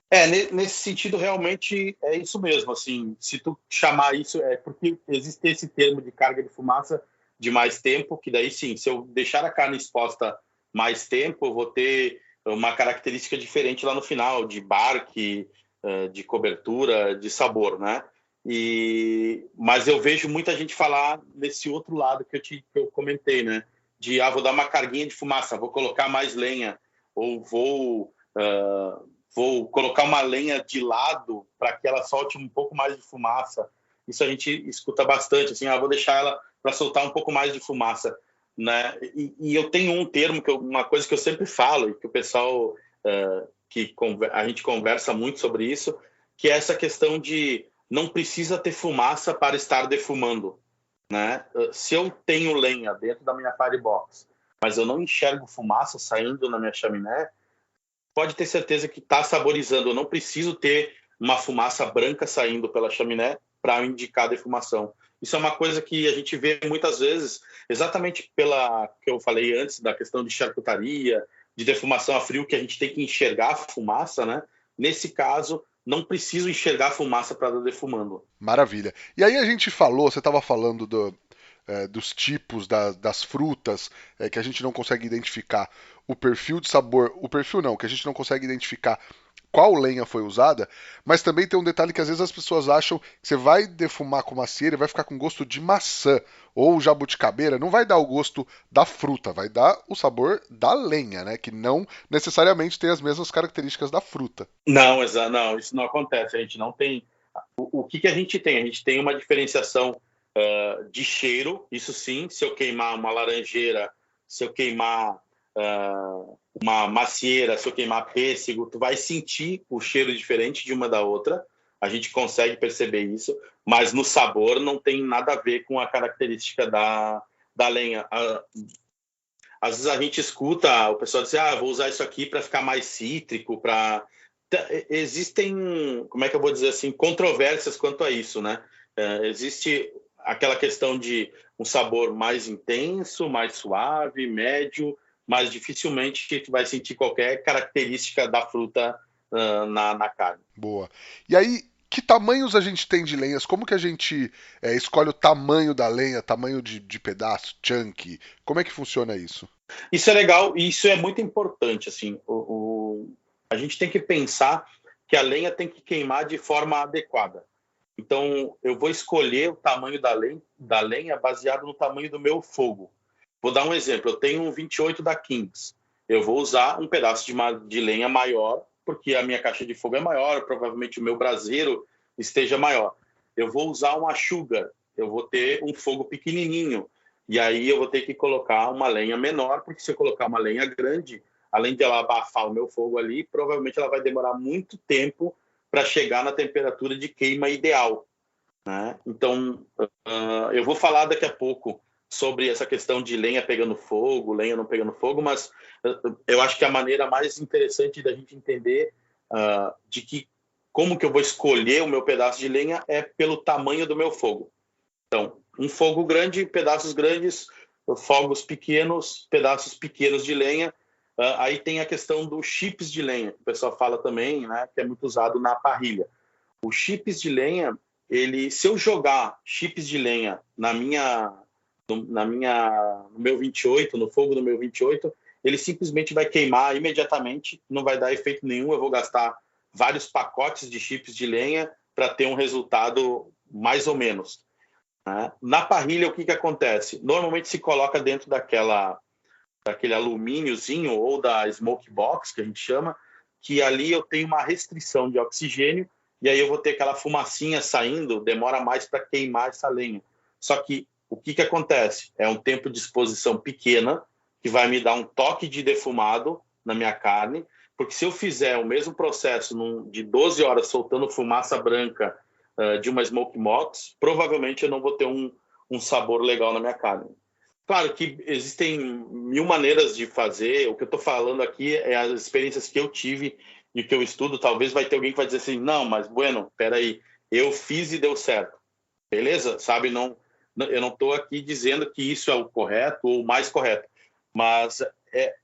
Nesse sentido, realmente é isso mesmo. Assim, se tu chamar isso, é porque existe esse termo de carga de fumaça de mais tempo, que daí sim, se eu deixar a carne exposta mais tempo, eu vou ter uma característica diferente lá no final, de barque, de cobertura, de sabor, né? Mas eu vejo muita gente falar nesse outro lado que eu comentei, né? Vou dar uma carguinha de fumaça, vou colocar mais lenha, ou vou colocar uma lenha de lado para que ela solte um pouco mais de fumaça. Isso a gente escuta bastante, assim, vou deixar ela para soltar um pouco mais de fumaça, né? E eu tenho um termo, uma coisa que eu sempre falo, e que o pessoal, a gente conversa muito sobre isso, que é essa questão de não precisa ter fumaça para estar defumando, né? Se eu tenho lenha dentro da minha firebox, mas eu não enxergo fumaça saindo na minha chaminé, pode ter certeza que está saborizando. Eu não preciso ter uma fumaça branca saindo pela chaminé para indicar defumação. Isso é uma coisa que a gente vê muitas vezes, exatamente pela que eu falei antes, da questão de charcutaria, de defumação a frio, que a gente tem que enxergar a fumaça, né? Nesse caso, não preciso enxergar a fumaça para estar defumando. Maravilha. E aí a gente falou, você estava falando dos tipos das frutas, que a gente não consegue identificar o perfil de sabor, o perfil não, que a gente não consegue identificar qual lenha foi usada, mas também tem um detalhe que às vezes as pessoas acham que você vai defumar com macieira e vai ficar com gosto de maçã ou jabuticabeira, não vai dar o gosto da fruta, vai dar o sabor da lenha, né, que não necessariamente tem as mesmas características da fruta. Não, isso não acontece, a gente não tem... O que a gente tem? A gente tem uma diferenciação de cheiro, isso sim, se eu queimar uma laranjeira, se eu queimar uma macieira, se eu queimar pêssego, tu vai sentir o cheiro diferente de uma da outra, a gente consegue perceber isso, mas no sabor não tem nada a ver com a característica da lenha. Às vezes a gente escuta o pessoal dizer, vou usar isso aqui para ficar mais cítrico, existem, como é que eu vou dizer assim, controvérsias quanto a isso, né? Existe aquela questão de um sabor mais intenso, mais suave, médio, mas dificilmente tu vai sentir qualquer característica da fruta na carne. Boa. E aí, que tamanhos a gente tem de lenhas? Como que a gente escolhe o tamanho da lenha, tamanho de pedaço, chunk? Como é que funciona isso? Isso é legal e isso é muito importante. Assim, a gente tem que pensar que a lenha tem que queimar de forma adequada. Então, eu vou escolher o tamanho da lenha baseado no tamanho do meu fogo. Vou dar um exemplo. Eu tenho um 28 da Kings. Eu vou usar um pedaço de lenha maior, porque a minha caixa de fogo é maior, provavelmente o meu braseiro esteja maior. Eu vou usar uma Sugar. Eu vou ter um fogo pequenininho. E aí eu vou ter que colocar uma lenha menor, porque se eu colocar uma lenha grande, além de ela abafar o meu fogo ali, provavelmente ela vai demorar muito tempo para chegar na temperatura de queima ideal, né? Então, eu vou falar daqui a pouco sobre essa questão de lenha pegando fogo, lenha não pegando fogo, mas eu acho que a maneira mais interessante da gente entender como que eu vou escolher o meu pedaço de lenha é pelo tamanho do meu fogo. Então, um fogo grande, pedaços grandes, fogos pequenos, pedaços pequenos de lenha. Aí tem a questão dos chips de lenha, que o pessoal fala também, né, que é muito usado na parrilha. Os chips de lenha, se eu jogar chips de lenha no meu 28, no fogo do meu 28, ele simplesmente vai queimar imediatamente, não vai dar efeito nenhum, eu vou gastar vários pacotes de chips de lenha para ter um resultado mais ou menos. Né? Na parrilha, o que acontece? Normalmente se coloca dentro daquele alumíniozinho ou da smoke box, que a gente chama, que ali eu tenho uma restrição de oxigênio e aí eu vou ter aquela fumacinha saindo, demora mais para queimar essa lenha. Só que o que acontece? É um tempo de exposição pequena que vai me dar um toque de defumado na minha carne, porque se eu fizer o mesmo processo de 12 horas soltando fumaça branca de uma Smoke Mox, provavelmente eu não vou ter um sabor legal na minha carne. Claro que existem mil maneiras de fazer. O que eu estou falando aqui é as experiências que eu tive e que eu estudo. Talvez vai ter alguém que vai dizer assim, não, mas bueno, peraí, eu fiz e deu certo. Beleza? Sabe, eu não estou aqui dizendo que isso é o correto ou o mais correto, mas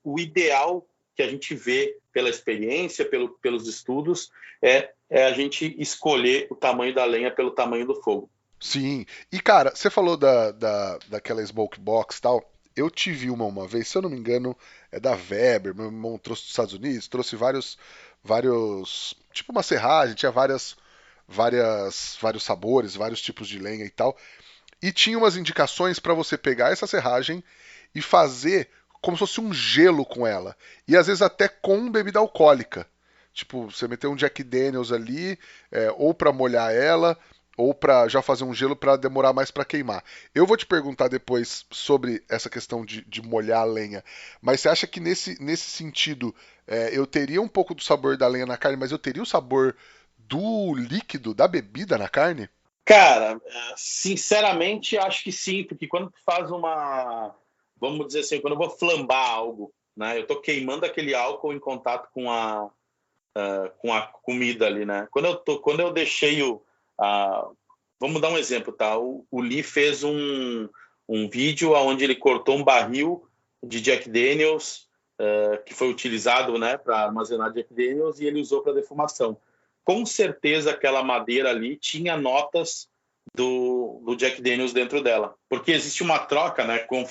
o ideal que a gente vê pela experiência, pelos estudos, é a gente escolher o tamanho da lenha pelo tamanho do fogo. Sim. E, cara, você falou daquela Smoke Box e tal. Eu tive uma vez, se eu não me engano, é da Weber. Meu irmão trouxe dos Estados Unidos, trouxe vários, tipo uma serragem, tinha vários sabores, vários tipos de lenha e tal. E tinha umas indicações para você pegar essa serragem e fazer como se fosse um gelo com ela. E às vezes até com bebida alcoólica. Tipo, você meter um Jack Daniels ali, ou para molhar ela, ou para já fazer um gelo para demorar mais para queimar. Eu vou te perguntar depois sobre essa questão de molhar a lenha, mas você acha que nesse sentido eu teria um pouco do sabor da lenha na carne, mas eu teria o sabor do líquido, da bebida na carne? Cara, sinceramente, acho que sim, porque quando tu faz vamos dizer assim, quando eu vou flambar algo, né, eu tô queimando aquele álcool em contato com a comida ali, né? Quando eu deixei vamos dar um exemplo, tá? O Lee fez um vídeo onde ele cortou um barril de Jack Daniels, que foi utilizado, né, para armazenar Jack Daniels, e ele usou para defumação. Com certeza aquela madeira ali tinha notas do Jack Daniels dentro dela, porque existe uma troca, né? Com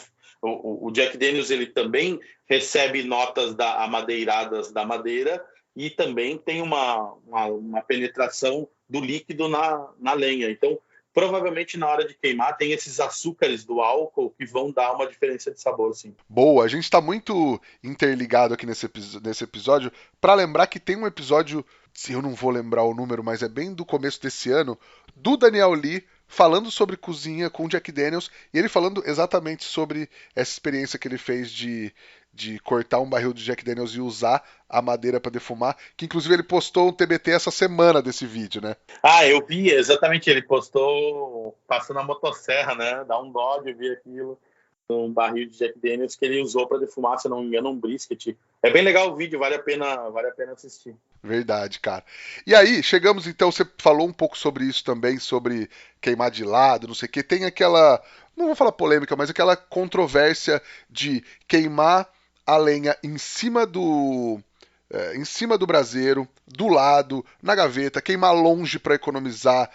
o Jack Daniels, ele também recebe notas amadeiradas da madeira e também tem uma penetração do líquido na lenha. Então, provavelmente na hora de queimar tem esses açúcares do álcool que vão dar uma diferença de sabor, sim. Boa, a gente está muito interligado aqui nesse episódio para lembrar que tem um episódio, se eu não vou lembrar o número, mas é bem do começo desse ano, do Daniel Lee falando sobre cozinha com Jack Daniels e ele falando exatamente sobre essa experiência que ele fez de cortar um barril de Jack Daniels e usar a madeira para defumar, que inclusive ele postou um TBT essa semana desse vídeo, né? Eu vi, exatamente, ele postou passando a motosserra, né? Dá um dó de ver aquilo. Um barril de Jack Daniels que ele usou para defumar, se não me engano, um brisket. É bem legal o vídeo, vale a pena assistir. Verdade, cara. E aí, chegamos então, você falou um pouco sobre isso também, sobre queimar de lado, não sei o que. Tem aquela, não vou falar polêmica, mas aquela controvérsia de queimar a lenha em cima do braseiro, do lado, na gaveta, queimar longe para economizar.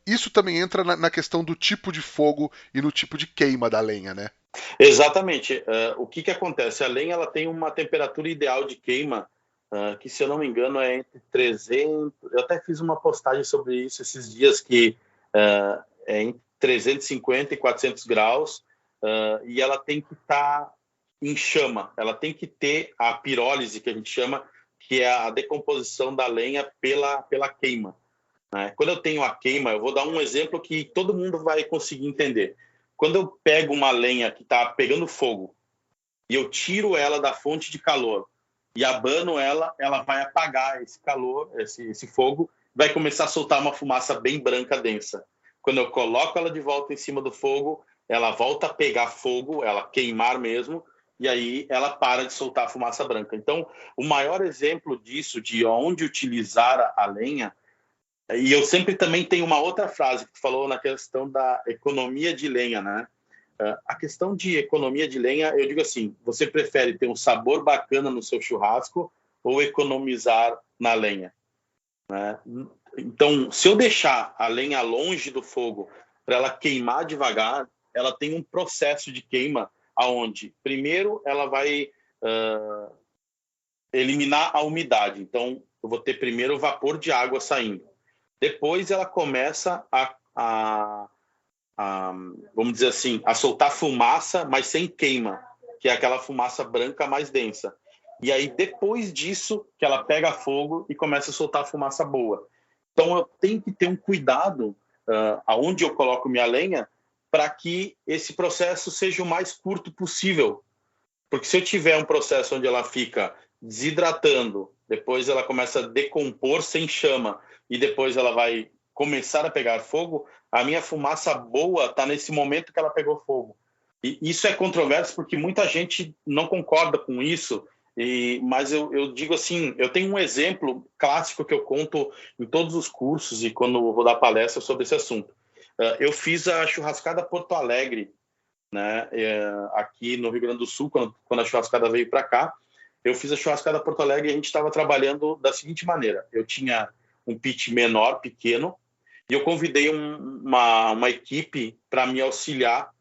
Isso também entra na questão do tipo de fogo e no tipo de queima da lenha, né? Exatamente. O que acontece? A lenha ela tem uma temperatura ideal de queima que, se eu não me engano, é entre 300... Eu até fiz uma postagem sobre isso esses dias, que é entre 350 e 400 graus, e ela tem que estar em chama. Ela tem que ter a pirólise, que a gente chama, que é a decomposição da lenha pela queima. Né? Quando eu tenho a queima, eu vou dar um exemplo que todo mundo vai conseguir entender. Quando eu pego uma lenha que está pegando fogo e eu tiro ela da fonte de calor e abano ela vai apagar esse calor, esse fogo, vai começar a soltar uma fumaça bem branca, densa. Quando eu coloco ela de volta em cima do fogo, ela volta a pegar fogo, ela queimar mesmo, e aí ela para de soltar a fumaça branca. Então, o maior exemplo disso, de onde utilizar a lenha, e eu sempre também tenho uma outra frase que tu falou na questão da economia de lenha, né? A questão de economia de lenha, eu digo assim, você prefere ter um sabor bacana no seu churrasco ou economizar na lenha? Né? Então, se eu deixar a lenha longe do fogo para ela queimar devagar, ela tem um processo de queima aonde, primeiro, ela vai eliminar a umidade. Então, eu vou ter primeiro o vapor de água saindo. Depois ela começa vamos dizer assim, a soltar fumaça, mas sem queima, que é aquela fumaça branca mais densa. E aí, depois disso, que ela pega fogo e começa a soltar fumaça boa. Então, eu tenho que ter um cuidado aonde eu coloco minha lenha para que esse processo seja o mais curto possível. Porque se eu tiver um processo onde ela fica desidratando, depois ela começa a decompor sem chama, e depois ela vai começar a pegar fogo, a minha fumaça boa está nesse momento que ela pegou fogo. E isso é controverso porque muita gente não concorda com isso, mas eu digo assim, eu tenho um exemplo clássico que eu conto em todos os cursos e quando eu vou dar palestra sobre esse assunto. Eu fiz a churrascada Porto Alegre, né, aqui no Rio Grande do Sul, quando a churrascada veio para cá. Eu fiz a churrascada Porto Alegre e a gente estava trabalhando da seguinte maneira. Eu tinha um pit menor, pequeno, e eu convidei uma equipe para me auxiliar.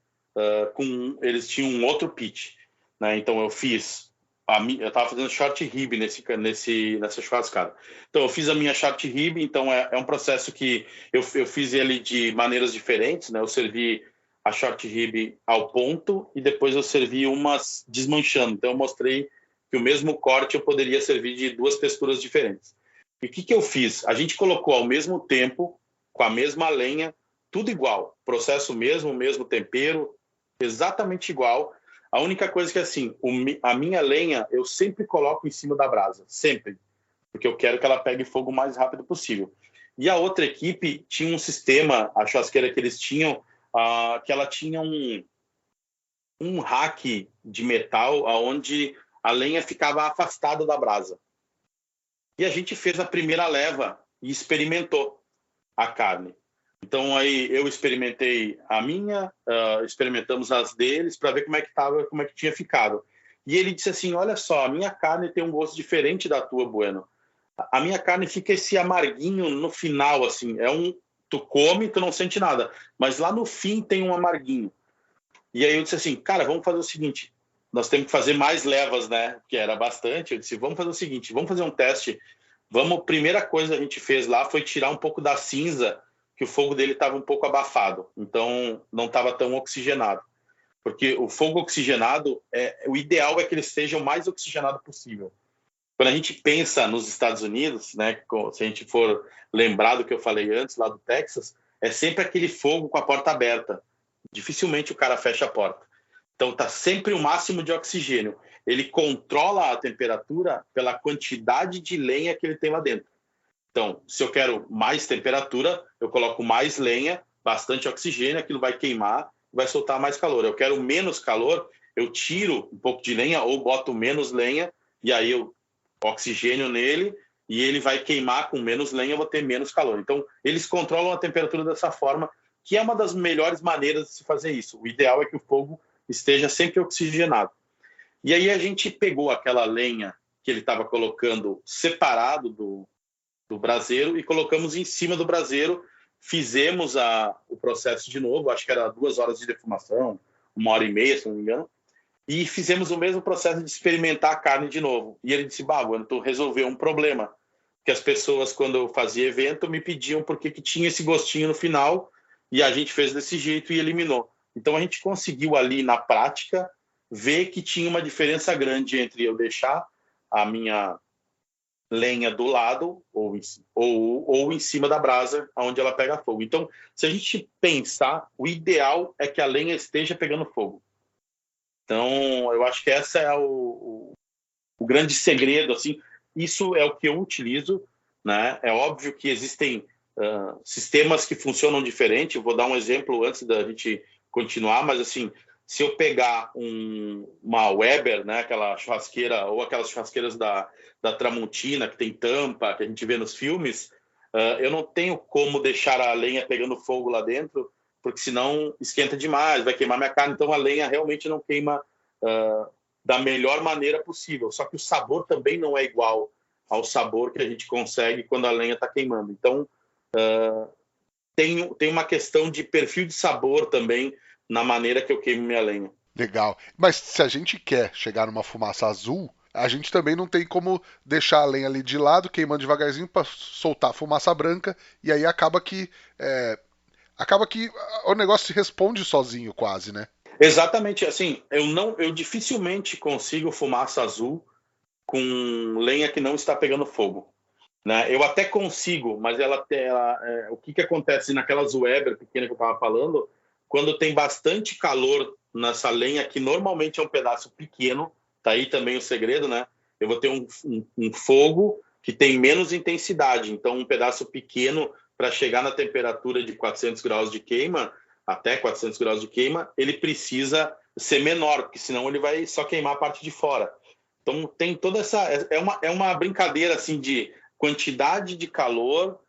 Eles tinham um outro pitch, né? Então eu estava fazendo short rib nessa churrascada. Então eu fiz a minha short rib, então é um processo que eu fiz ele de maneiras diferentes, né? Eu servi a short rib ao ponto e depois eu servi umas desmanchando. Então eu mostrei que o mesmo corte eu poderia servir de duas texturas diferentes. E o que eu fiz? A gente colocou ao mesmo tempo, com a mesma lenha, tudo igual, processo mesmo tempero, exatamente igual. A única coisa que assim, a minha lenha eu sempre coloco em cima da brasa, sempre, porque eu quero que ela pegue fogo o mais rápido possível. E a outra equipe tinha um sistema, a churrasqueira que eles tinham, que ela tinha um rack de metal onde a lenha ficava afastada da brasa. E a gente fez a primeira leva e experimentou a carne. Então aí eu experimentei a minha, experimentamos as deles para ver como é que tava, como é que tinha ficado. E ele disse assim: olha só, a minha carne tem um gosto diferente da tua, Bueno. A minha carne fica esse amarguinho no final, assim, tu come, tu não sente nada, mas lá no fim tem um amarguinho. E aí eu disse assim, cara, vamos fazer o seguinte, nós temos que fazer mais levas, né? Que era bastante. Eu disse, vamos fazer o seguinte, vamos fazer um teste. Primeira coisa que a gente fez lá foi tirar um pouco da cinza, que o fogo dele estava um pouco abafado, então não estava tão oxigenado. Porque o fogo oxigenado, o ideal é que ele seja o mais oxigenado possível. Quando a gente pensa nos Estados Unidos, né, se a gente for lembrar do que eu falei antes, lá do Texas, é sempre aquele fogo com a porta aberta. Dificilmente o cara fecha a porta. Então está sempre o máximo de oxigênio. Ele controla a temperatura pela quantidade de lenha que ele tem lá dentro. Então, se eu quero mais temperatura, eu coloco mais lenha, bastante oxigênio, aquilo vai queimar, vai soltar mais calor. Eu quero menos calor, eu tiro um pouco de lenha ou boto menos lenha, e aí eu oxigênio nele, e ele vai queimar com menos lenha, eu vou ter menos calor. Então, eles controlam a temperatura dessa forma, que é uma das melhores maneiras de se fazer isso. O ideal é que o fogo esteja sempre oxigenado. E aí a gente pegou aquela lenha que ele estava colocando separado do braseiro e colocamos em cima do braseiro, fizemos o processo de novo, acho que era 2 horas de defumação, 1h30, se não me engano, e fizemos o mesmo processo de experimentar a carne de novo. E ele disse, Bueno, tu resolveu um problema, que as pessoas, quando eu fazia evento, me pediam porque que tinha esse gostinho no final, e a gente fez desse jeito e eliminou. Então a gente conseguiu ali, na prática, ver que tinha uma diferença grande entre eu deixar a minha lenha do lado ou em cima da brasa, onde ela pega fogo. Então, se a gente pensar, o ideal é que a lenha esteja pegando fogo. Então, eu acho que essa é o grande segredo. Assim, isso é o que eu utilizo, né? É óbvio que existem sistemas que funcionam diferente. Eu vou dar um exemplo antes da gente continuar, mas assim, se eu pegar uma Weber, né, aquela churrasqueira, ou aquelas churrasqueiras da Tramontina, que tem tampa, que a gente vê nos filmes, eu não tenho como deixar a lenha pegando fogo lá dentro, porque senão esquenta demais, vai queimar minha carne. Então a lenha realmente não queima da melhor maneira possível. Só que o sabor também não é igual ao sabor que a gente consegue quando a lenha está queimando. Então tem uma questão de perfil de sabor também na maneira que eu queimo minha lenha. Legal. Mas se a gente quer chegar numa fumaça azul, a gente também não tem como deixar a lenha ali de lado, queimando devagarzinho para soltar a fumaça branca, e aí acaba que o negócio se responde sozinho quase, né? Exatamente, assim, eu dificilmente consigo fumaça azul com lenha que não está pegando fogo, né? Eu até consigo, mas o que acontece naquelas Weber pequena que eu estava falando, quando tem bastante calor nessa lenha, que normalmente é um pedaço pequeno, tá aí também o segredo, né? Eu vou ter um fogo que tem menos intensidade, então um pedaço pequeno para chegar na temperatura de 400 graus de queima, até 400 graus de queima, ele precisa ser menor, porque senão ele vai só queimar a parte de fora. Então tem toda essa... É uma brincadeira assim, de quantidade de calor,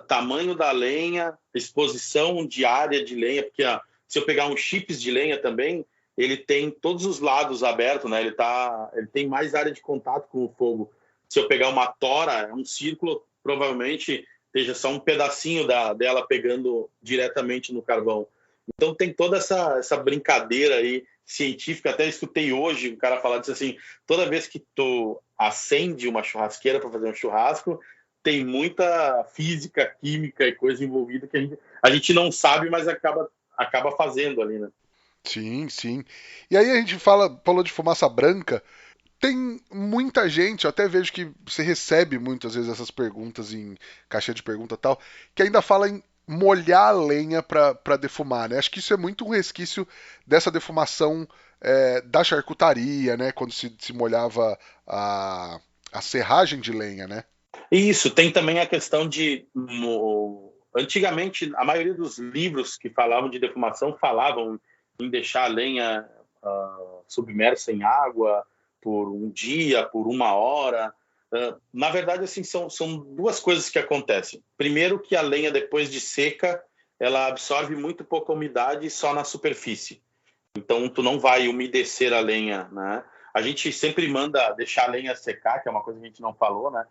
tamanho da lenha, exposição diária de lenha, porque se eu pegar uns chips de lenha também, ele tem todos os lados abertos, né? Ele tem mais área de contato com o fogo. Se eu pegar uma tora, um círculo, provavelmente esteja só um pedacinho dela pegando diretamente no carvão. Então tem toda essa brincadeira aí científica. Até escutei hoje um cara falar disso assim: toda vez que tu acende uma churrasqueira para fazer um churrasco, tem muita física, química e coisa envolvida que a gente não sabe, mas acaba fazendo ali, né? Sim, sim. E aí a gente falou de fumaça branca. Tem muita gente, eu até vejo que você recebe muitas vezes essas perguntas em caixa de pergunta e tal, que ainda fala em molhar a lenha para defumar, né? Acho que isso é muito um resquício dessa defumação da charcutaria, né? Quando se molhava a serragem de lenha, né? Isso, tem também a questão antigamente, a maioria dos livros que falavam de defumação falavam em deixar a lenha submersa em água por um dia, por uma hora. Na verdade, assim, são duas coisas que acontecem. Primeiro, que a lenha, depois de seca, ela absorve muito pouca umidade só na superfície. Então, tu não vai umedecer a lenha, né? A gente sempre manda deixar a lenha secar, que é uma coisa que a gente não falou, né?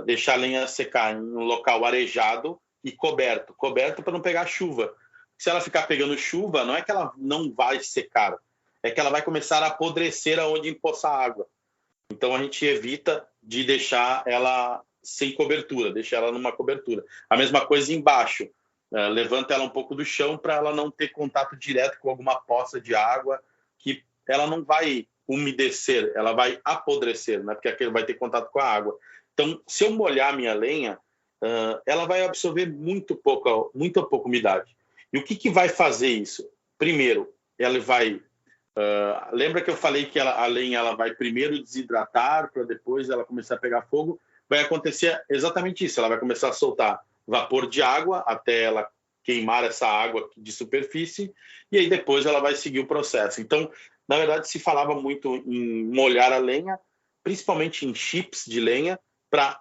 Deixar a lenha secar em um local arejado e coberto para não pegar chuva. Se ela ficar pegando chuva, não é que ela não vai secar, é que ela vai começar a apodrecer aonde empoçar água. Então a gente evita de deixar ela sem cobertura, deixar ela numa cobertura. A mesma coisa embaixo, levanta ela um pouco do chão para ela não ter contato direto com alguma poça de água, que ela não vai umedecer, ela vai apodrecer, né? Porque aquele vai ter contato com a água. Então, se eu molhar a minha lenha, ela vai absorver muito pouca umidade. E o que vai fazer isso? Primeiro, ela vai... lembra que eu falei que a lenha ela vai primeiro desidratar para depois ela começar a pegar fogo? Vai acontecer exatamente isso. Ela vai começar a soltar vapor de água até ela queimar essa água de superfície e aí depois ela vai seguir o processo. Então, na verdade, se falava muito em molhar a lenha, principalmente em chips de lenha, para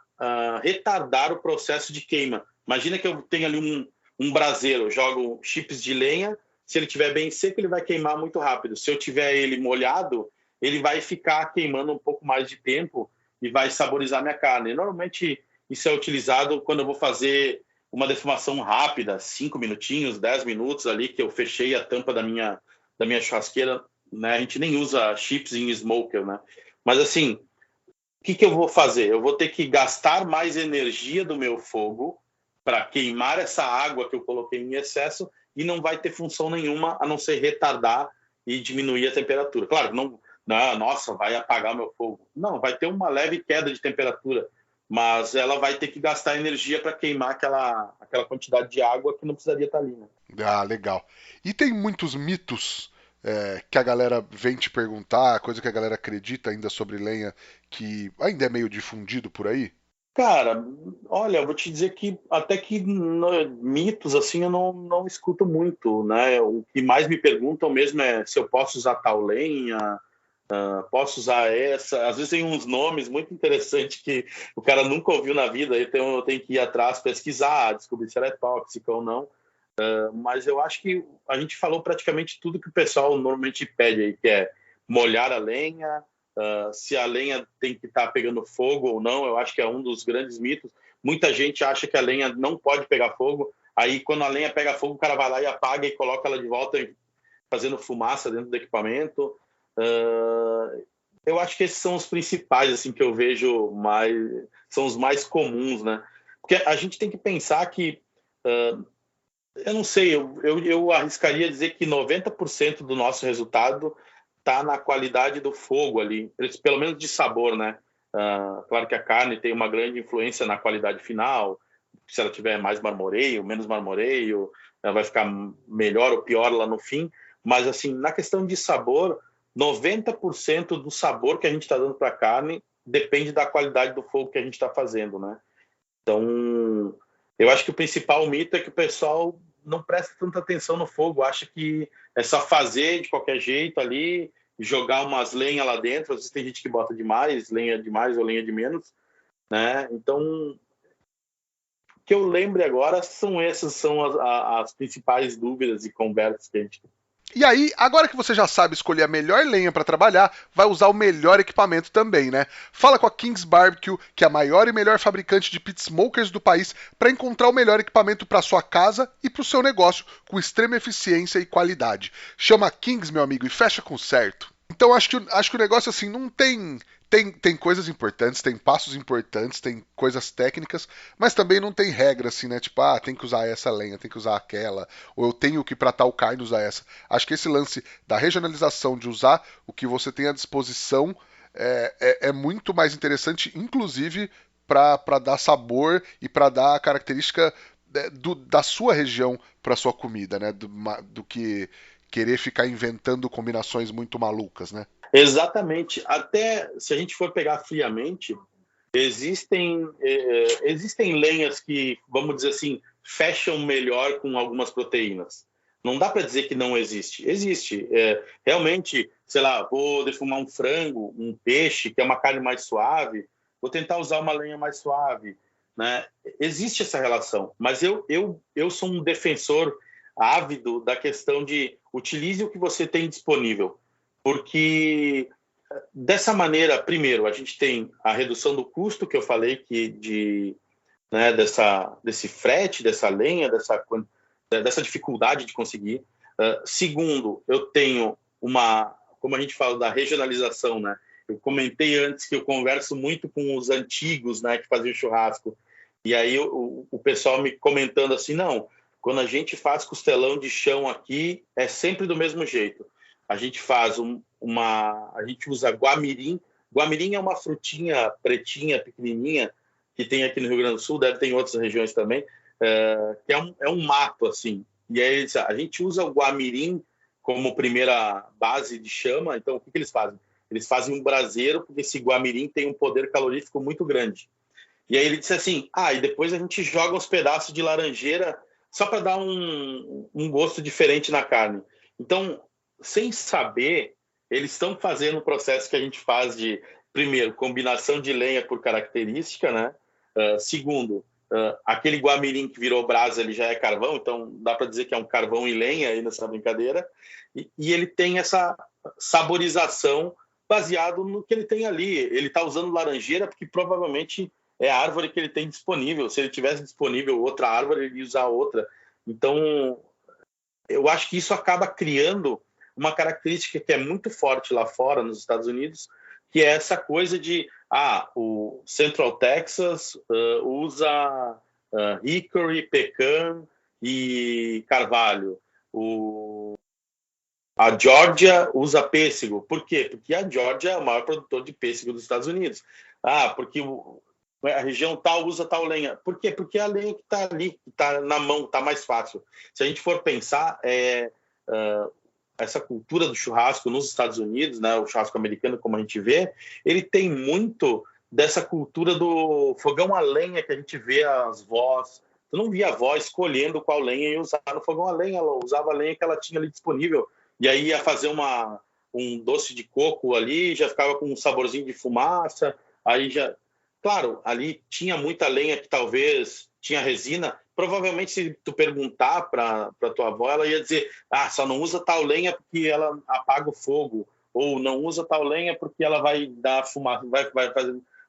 retardar o processo de queima. Imagina que eu tenho ali um braseiro, eu jogo chips de lenha, se ele estiver bem seco, ele vai queimar muito rápido. Se eu tiver ele molhado, ele vai ficar queimando um pouco mais de tempo e vai saborizar minha carne. Normalmente, isso é utilizado quando eu vou fazer uma defumação rápida, 5 minutinhos, 10 minutos ali, que eu fechei a tampa da minha churrasqueira, né? A gente nem usa chips em smoker, né? Mas assim, o que eu vou fazer? Eu vou ter que gastar mais energia do meu fogo para queimar essa água que eu coloquei em excesso e não vai ter função nenhuma a não ser retardar e diminuir a temperatura. Claro, não, nossa, vai apagar meu fogo. Não, vai ter uma leve queda de temperatura, mas ela vai ter que gastar energia para queimar aquela quantidade de água que não precisaria estar ali, né? Ah, legal. E tem muitos mitos que a galera vem te perguntar, coisa que a galera acredita ainda sobre lenha, que ainda é meio difundido por aí? Cara, olha, eu vou te dizer que até que mitos assim eu não escuto muito, né? O que mais me perguntam mesmo é se eu posso usar tal lenha, posso usar essa. Às vezes tem uns nomes muito interessantes que o cara nunca ouviu na vida, então eu tenho que ir atrás, pesquisar, descobrir se ela é tóxica ou não. Mas eu acho que a gente falou praticamente tudo que o pessoal normalmente pede aí, que é molhar a lenha, se a lenha tem que estar pegando fogo ou não. Eu acho que é um dos grandes mitos. Muita gente acha que a lenha não pode pegar fogo, aí quando a lenha pega fogo, o cara vai lá e apaga e coloca ela de volta fazendo fumaça dentro do equipamento. Eu acho que esses são os principais assim, que eu vejo mais, são os mais comuns, né? Porque a gente tem que pensar que eu não sei, eu arriscaria dizer que 90% do nosso resultado está na qualidade do fogo ali, pelo menos de sabor, né? Claro que a carne tem uma grande influência na qualidade final, se ela tiver mais marmoreio, menos marmoreio, ela vai ficar melhor ou pior lá no fim, mas assim, na questão de sabor, 90% do sabor que a gente está dando para a carne depende da qualidade do fogo que a gente está fazendo, né? Então, Eu acho que o principal mito é que o pessoal não presta tanta atenção no fogo, acha que é só fazer de qualquer jeito ali, jogar umas lenhas lá dentro. Às vezes tem gente que bota lenha demais ou lenha de menos, né? Então, o que eu lembre agora são as principais dúvidas e conversas que a gente tem. E aí, agora que você já sabe escolher a melhor lenha para trabalhar, vai usar o melhor equipamento também, né? Fala com a Kings Barbecue, que é a maior e melhor fabricante de pit smokers do país, para encontrar o melhor equipamento para sua casa e para o seu negócio, com extrema eficiência e qualidade. Chama a Kings, meu amigo, e fecha com certo. Então acho que o negócio assim não tem coisas importantes, tem passos importantes, tem coisas técnicas, mas também não tem regra assim, né? Tipo, tem que usar essa lenha, tem que usar aquela, ou eu tenho que pra tal carne usar essa. Acho que esse lance da regionalização, de usar o que você tem à disposição, é muito mais interessante, inclusive para dar sabor e para dar a característica da sua região para sua comida, né? Do que querer ficar inventando combinações muito malucas, né? Exatamente. Até se a gente for pegar friamente, existem lenhas que, vamos dizer assim, fecham melhor com algumas proteínas. Não dá para dizer que não existe. Existe. Realmente, sei lá, vou defumar um frango, um peixe, que é uma carne mais suave, vou tentar usar uma lenha mais suave, né? Existe essa relação, mas eu sou um defensor ávido da questão de utilize o que você tem disponível, porque dessa maneira, primeiro, a gente tem a redução do custo que eu falei né, desse frete, dessa lenha, dessa dificuldade de conseguir. Segundo, eu tenho como a gente fala da regionalização, né? Eu comentei antes que eu converso muito com os antigos, né, que faziam churrasco. E aí o pessoal me comentando assim, não, quando a gente faz costelão de chão aqui, é sempre do mesmo jeito. A gente faz a gente usa guamirim. Guamirim é uma frutinha pretinha, pequenininha, que tem aqui no Rio Grande do Sul, deve ter em outras regiões também, que é um mato, assim. E aí a gente usa o guamirim como primeira base de chama. Então, o que eles fazem? Eles fazem um braseiro, porque esse guamirim tem um poder calorífico muito grande. E aí ele disse assim, e depois a gente joga uns pedaços de laranjeira só para dar um gosto diferente na carne. Então, sem saber, eles estão fazendo o processo que a gente faz de, primeiro, combinação de lenha por característica, né? Segundo, aquele guamirim que virou brasa, ele já é carvão, então dá para dizer que é um carvão e lenha aí nessa brincadeira. E ele tem essa saborização baseado no que ele tem ali. Ele está usando laranjeira porque provavelmente é a árvore que ele tem disponível. Se ele tivesse disponível outra árvore, ele ia usar outra. Então, eu acho que isso acaba criando uma característica que é muito forte lá fora, nos Estados Unidos, que é essa coisa de o Central Texas usa hickory, pecan e carvalho. A Georgia usa pêssego. Por quê? Porque a Georgia é o maior produtor de pêssego dos Estados Unidos. Porque a região tal usa tal lenha. Por quê? Porque a lenha que está ali, que está na mão, está mais fácil. Se a gente for pensar, essa cultura do churrasco nos Estados Unidos, né, o churrasco americano, como a gente vê, ele tem muito dessa cultura do fogão a lenha que a gente vê as vós. Eu não via a avó escolhendo qual lenha ia usar no fogão a lenha, ela usava a lenha que ela tinha ali disponível. E aí ia fazer um doce de coco ali, já ficava com um saborzinho de fumaça, aí já... Claro, ali tinha muita lenha que talvez tinha resina. Provavelmente, se tu perguntar para tua avó, ela ia dizer: só não usa tal lenha porque ela apaga o fogo, ou não usa tal lenha porque ela vai dar fumaça,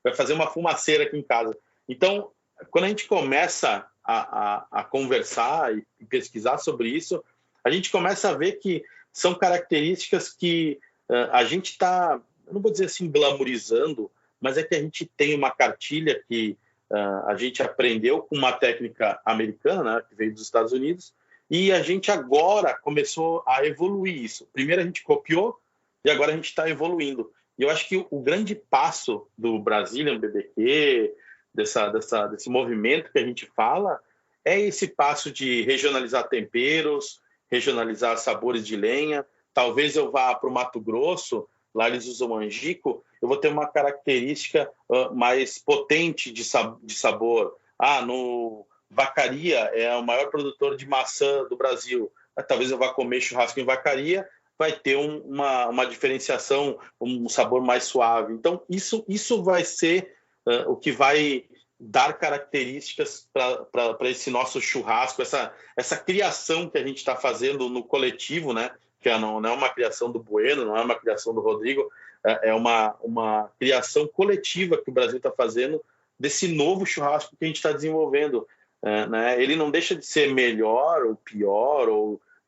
vai fazer uma fumaceira aqui em casa. Então, quando a gente começa a conversar e pesquisar sobre isso, a gente começa a ver que são características que a gente está, não vou dizer assim, glamourizando, mas é que a gente tem uma cartilha que a gente aprendeu com uma técnica americana, né, que veio dos Estados Unidos, e a gente agora começou a evoluir isso. Primeiro a gente copiou e agora a gente está evoluindo. E eu acho que o grande passo do Brazilian BBQ, desse movimento que a gente fala, é esse passo de regionalizar temperos, regionalizar sabores de lenha. Talvez eu vá para o Mato Grosso, lá eles usam angico, eu vou ter uma característica mais potente de sabor. No Vacaria é o maior produtor de maçã do Brasil. Talvez eu vá comer churrasco em Vacaria, vai ter uma diferenciação, um sabor mais suave. Então, isso vai ser o que vai dar características para esse nosso churrasco, essa criação que a gente está fazendo no coletivo, né? Que não é uma criação do Bueno, não é uma criação do Rodrigo, é uma criação coletiva que o Brasil está fazendo desse novo churrasco que a gente está desenvolvendo. Né? Ele não deixa de ser melhor ou pior,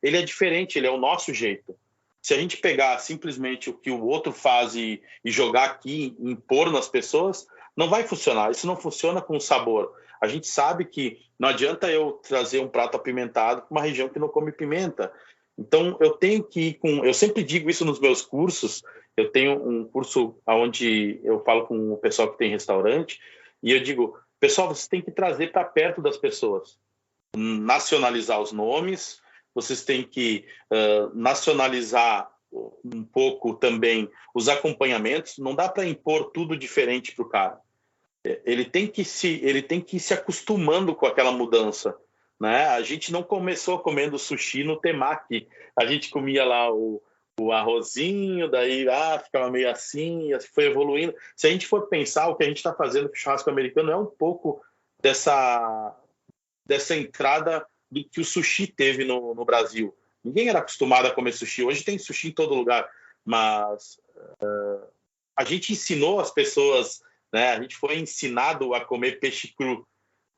ele é diferente, ele é o nosso jeito. Se a gente pegar simplesmente o que o outro faz e jogar aqui, impor nas pessoas, não vai funcionar. Isso não funciona com sabor. A gente sabe que não adianta eu trazer um prato apimentado para uma região que não come pimenta. Então, eu tenho que ir com... Eu sempre digo isso nos meus cursos. Eu tenho um curso onde eu falo com o pessoal que tem restaurante e eu digo, pessoal, vocês têm que trazer para perto das pessoas. Nacionalizar os nomes, vocês têm que nacionalizar um pouco também os acompanhamentos. Não dá para impor tudo diferente para o cara. Ele tem que ir se acostumando com aquela mudança. Né? A gente não começou comendo sushi no temaki. A gente comia lá o arrozinho, daí ficava meio assim, foi evoluindo. Se a gente for pensar, o que a gente está fazendo com o churrasco americano é um pouco dessa entrada do que o sushi teve no Brasil. Ninguém era acostumado a comer sushi. Hoje tem sushi em todo lugar, mas a gente ensinou as pessoas, né? A gente foi ensinado a comer peixe cru.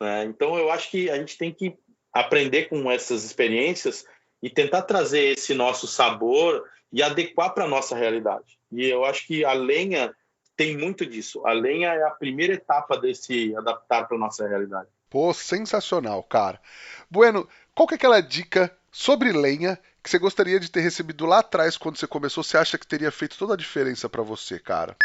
Né? Então, eu acho que a gente tem que aprender com essas experiências e tentar trazer esse nosso sabor e adequar para a nossa realidade. E eu acho que a lenha tem muito disso. A lenha é a primeira etapa desse adaptar para a nossa realidade. Pô, sensacional, cara. Bueno, qual que é aquela dica sobre lenha que você gostaria de ter recebido lá atrás quando você começou? Você acha que teria feito toda a diferença para você, cara?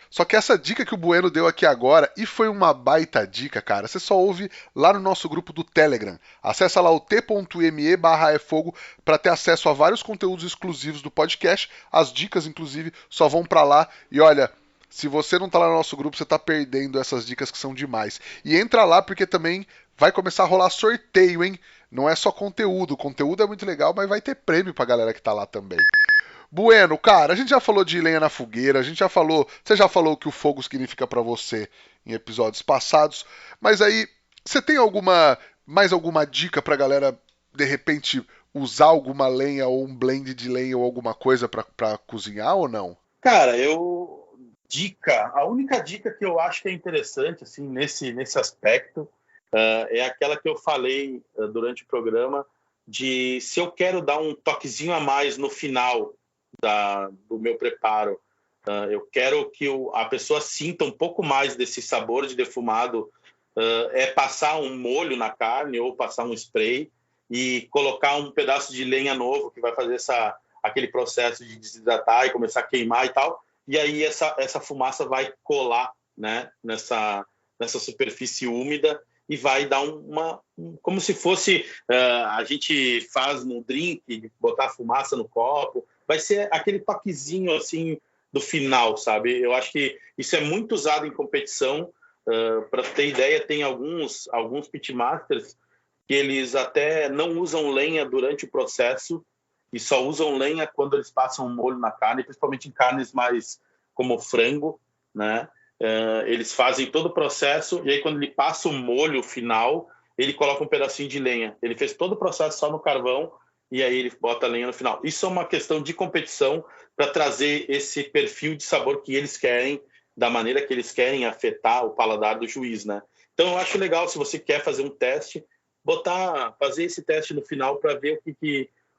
Só que essa dica que o Bueno deu aqui agora, e foi uma baita dica, cara, você só ouve lá no nosso grupo do Telegram. Acessa lá o t.me/efogo para ter acesso a vários conteúdos exclusivos do podcast. As dicas, inclusive, só vão para lá. E olha, se você não tá lá no nosso grupo, você tá perdendo essas dicas que são demais. E entra lá porque também vai começar a rolar sorteio, hein? Não é só conteúdo. O conteúdo é muito legal, mas vai ter prêmio pra galera que tá lá também. Bueno, cara, a gente já falou de lenha na fogueira, você já falou o que o fogo significa pra você em episódios passados, mas aí, você tem mais alguma dica pra galera, de repente, usar alguma lenha ou um blend de lenha ou alguma coisa pra cozinhar ou não? Cara, a única dica que eu acho que é interessante, assim, nesse aspecto, é aquela que eu falei durante o programa, de se eu quero dar um toquezinho a mais no final do meu preparo, eu quero que a pessoa sinta um pouco mais desse sabor de defumado, é passar um molho na carne ou passar um spray e colocar um pedaço de lenha novo que vai fazer aquele processo de desidratar e começar a queimar e tal, e aí essa fumaça vai colar, né, nessa superfície úmida e vai dar como se fosse a gente faz no drink, botar fumaça no copo, vai ser aquele toquezinho assim do final, sabe? Eu acho que isso é muito usado em competição. Para ter ideia, tem alguns pitmasters que eles até não usam lenha durante o processo e só usam lenha quando eles passam um molho na carne, principalmente em carnes mais como frango, né? Eles fazem todo o processo e aí quando ele passa o molho final, ele coloca um pedacinho de lenha. Ele fez todo o processo só no carvão e aí ele bota a lenha no final. Isso é uma questão de competição para trazer esse perfil de sabor que eles querem, da maneira que eles querem afetar o paladar do juiz, né? Então eu acho legal, se você quer fazer um teste, fazer esse teste no final para ver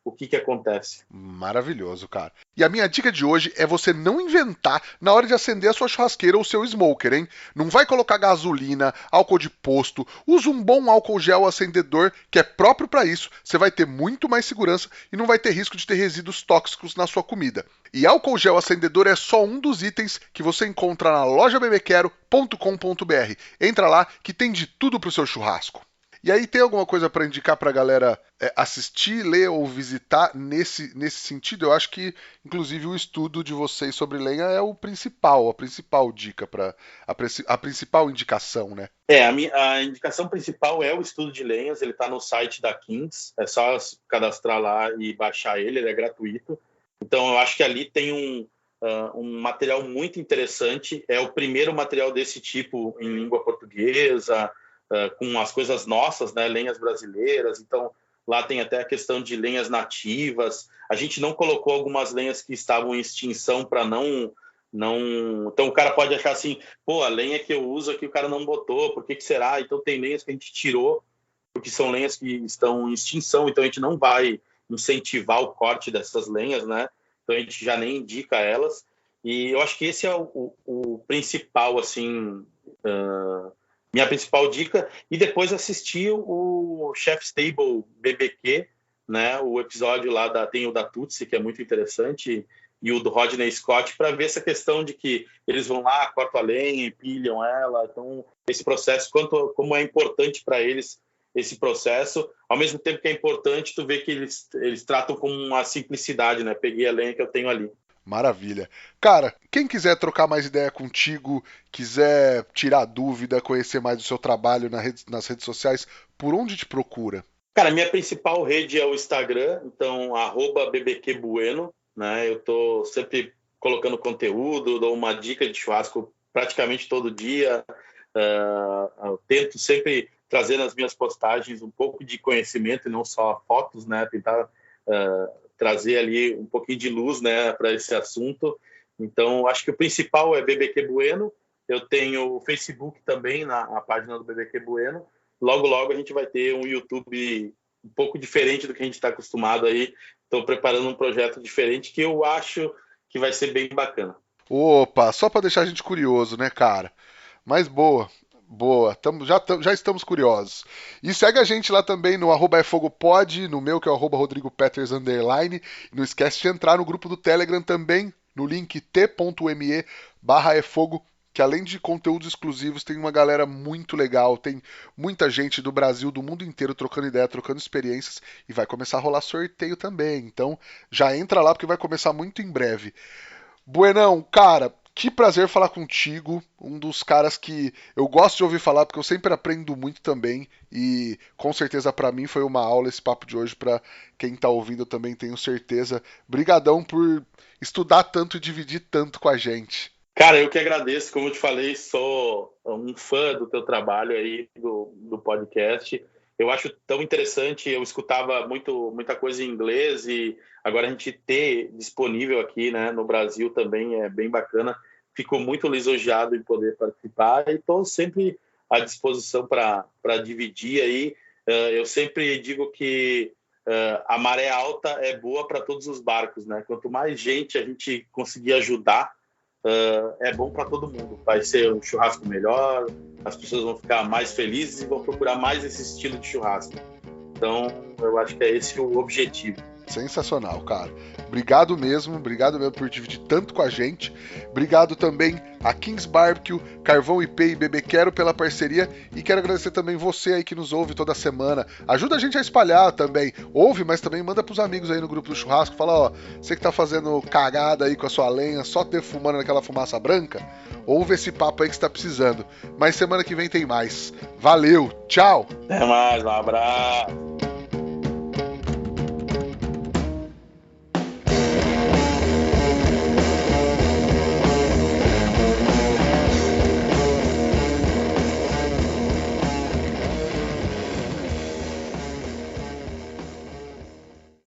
o que acontece. Maravilhoso, cara. E a minha dica de hoje é você não inventar na hora de acender a sua churrasqueira ou seu smoker, hein? Não vai colocar gasolina, álcool de posto. Usa um bom álcool gel acendedor que é próprio para isso. Você vai ter muito mais segurança e não vai ter risco de ter resíduos tóxicos na sua comida. E álcool gel acendedor é só um dos itens que você encontra na loja bebequero.com.br. Entra lá que tem de tudo pro seu churrasco. E aí tem alguma coisa para indicar pra galera assistir, ler ou visitar nesse sentido? Eu acho que, inclusive, o estudo de vocês sobre lenha é a principal dica, a principal indicação, né? A indicação principal é o estudo de lenhas, ele está no site da Kings, é só cadastrar lá e baixar ele é gratuito. Então, eu acho que ali tem um material muito interessante, é o primeiro material desse tipo em língua portuguesa, com as coisas nossas, né, lenhas brasileiras. Então, lá tem até a questão de lenhas nativas. A gente não colocou algumas lenhas que estavam em extinção para não... Então o cara pode achar assim, pô, a lenha que eu uso aqui o cara não botou, por que será? Então tem lenhas que a gente tirou, porque são lenhas que estão em extinção, então a gente não vai incentivar o corte dessas lenhas, né? Então a gente já nem indica elas. E eu acho que esse é o principal, assim, minha principal dica. E depois assistir o Chef's Table BBQ, né? O episódio lá tem o da Tutsi, que é muito interessante, e o do Rodney Scott, para ver essa questão de que eles vão lá, cortam a lenha, empilham ela. Então, esse processo, como é importante para eles esse processo, ao mesmo tempo que é importante, tu vê que eles tratam com uma simplicidade, né? Peguei a lenha que eu tenho ali. Maravilha. Cara, quem quiser trocar mais ideia contigo, quiser tirar dúvida, conhecer mais do seu trabalho nas redes sociais, por onde te procura? Cara, minha principal rede é o Instagram, então, @bbqbueno. Né? Eu estou sempre colocando conteúdo, dou uma dica de churrasco praticamente todo dia. Eu tento sempre trazer nas minhas postagens um pouco de conhecimento e não só fotos, né? Tentar trazer ali um pouquinho de luz, né, para esse assunto. Então, acho que o principal é BBQ Bueno. Eu tenho o Facebook também, a página do BBQ Bueno. Logo, logo a gente vai ter um YouTube um pouco diferente do que a gente está acostumado aí. Estou preparando um projeto diferente que eu acho que vai ser bem bacana. Opa, só para deixar a gente curioso, né, cara? Mas boa. Já estamos curiosos. E segue a gente lá também no @efogopod, no meu que é o @rodrigopeters_. Não esquece de entrar no grupo do Telegram também, no link t.me/efogo, que além de conteúdos exclusivos, tem uma galera muito legal, tem muita gente do Brasil, do mundo inteiro trocando ideia, trocando experiências, e vai começar a rolar sorteio também. Então já entra lá porque vai começar muito em breve. Buenão, cara, que prazer falar contigo, um dos caras que eu gosto de ouvir falar, porque eu sempre aprendo muito também, e com certeza para mim foi uma aula esse papo de hoje, para quem tá ouvindo eu também tenho certeza. Brigadão por estudar tanto e dividir tanto com a gente. Cara, eu que agradeço, como eu te falei, sou um fã do teu trabalho aí, do podcast. Eu acho tão interessante, eu escutava muita coisa em inglês e agora a gente ter disponível aqui, né, no Brasil também é bem bacana. Fico muito lisonjeado em poder participar e estou sempre à disposição para dividir aí. Eu sempre digo que a maré alta é boa para todos os barcos, né? Quanto mais gente a gente conseguir ajudar, é bom para todo mundo. Vai ser um churrasco melhor, as pessoas vão ficar mais felizes e vão procurar mais esse estilo de churrasco. Então, eu acho que é esse o objetivo. Sensacional, cara. Obrigado mesmo por dividir tanto com a gente. Obrigado também a Kings Barbecue, Carvão IP e Bebê Quero pela parceria. E quero agradecer também você aí que nos ouve toda semana. Ajuda a gente a espalhar também. Ouve, mas também manda pros amigos aí no grupo do churrasco. Fala, ó, você que tá fazendo cagada aí com a sua lenha, só defumando naquela fumaça branca, ouve esse papo aí que você tá precisando. Mas semana que vem tem mais. Valeu, tchau! Até mais, um abraço!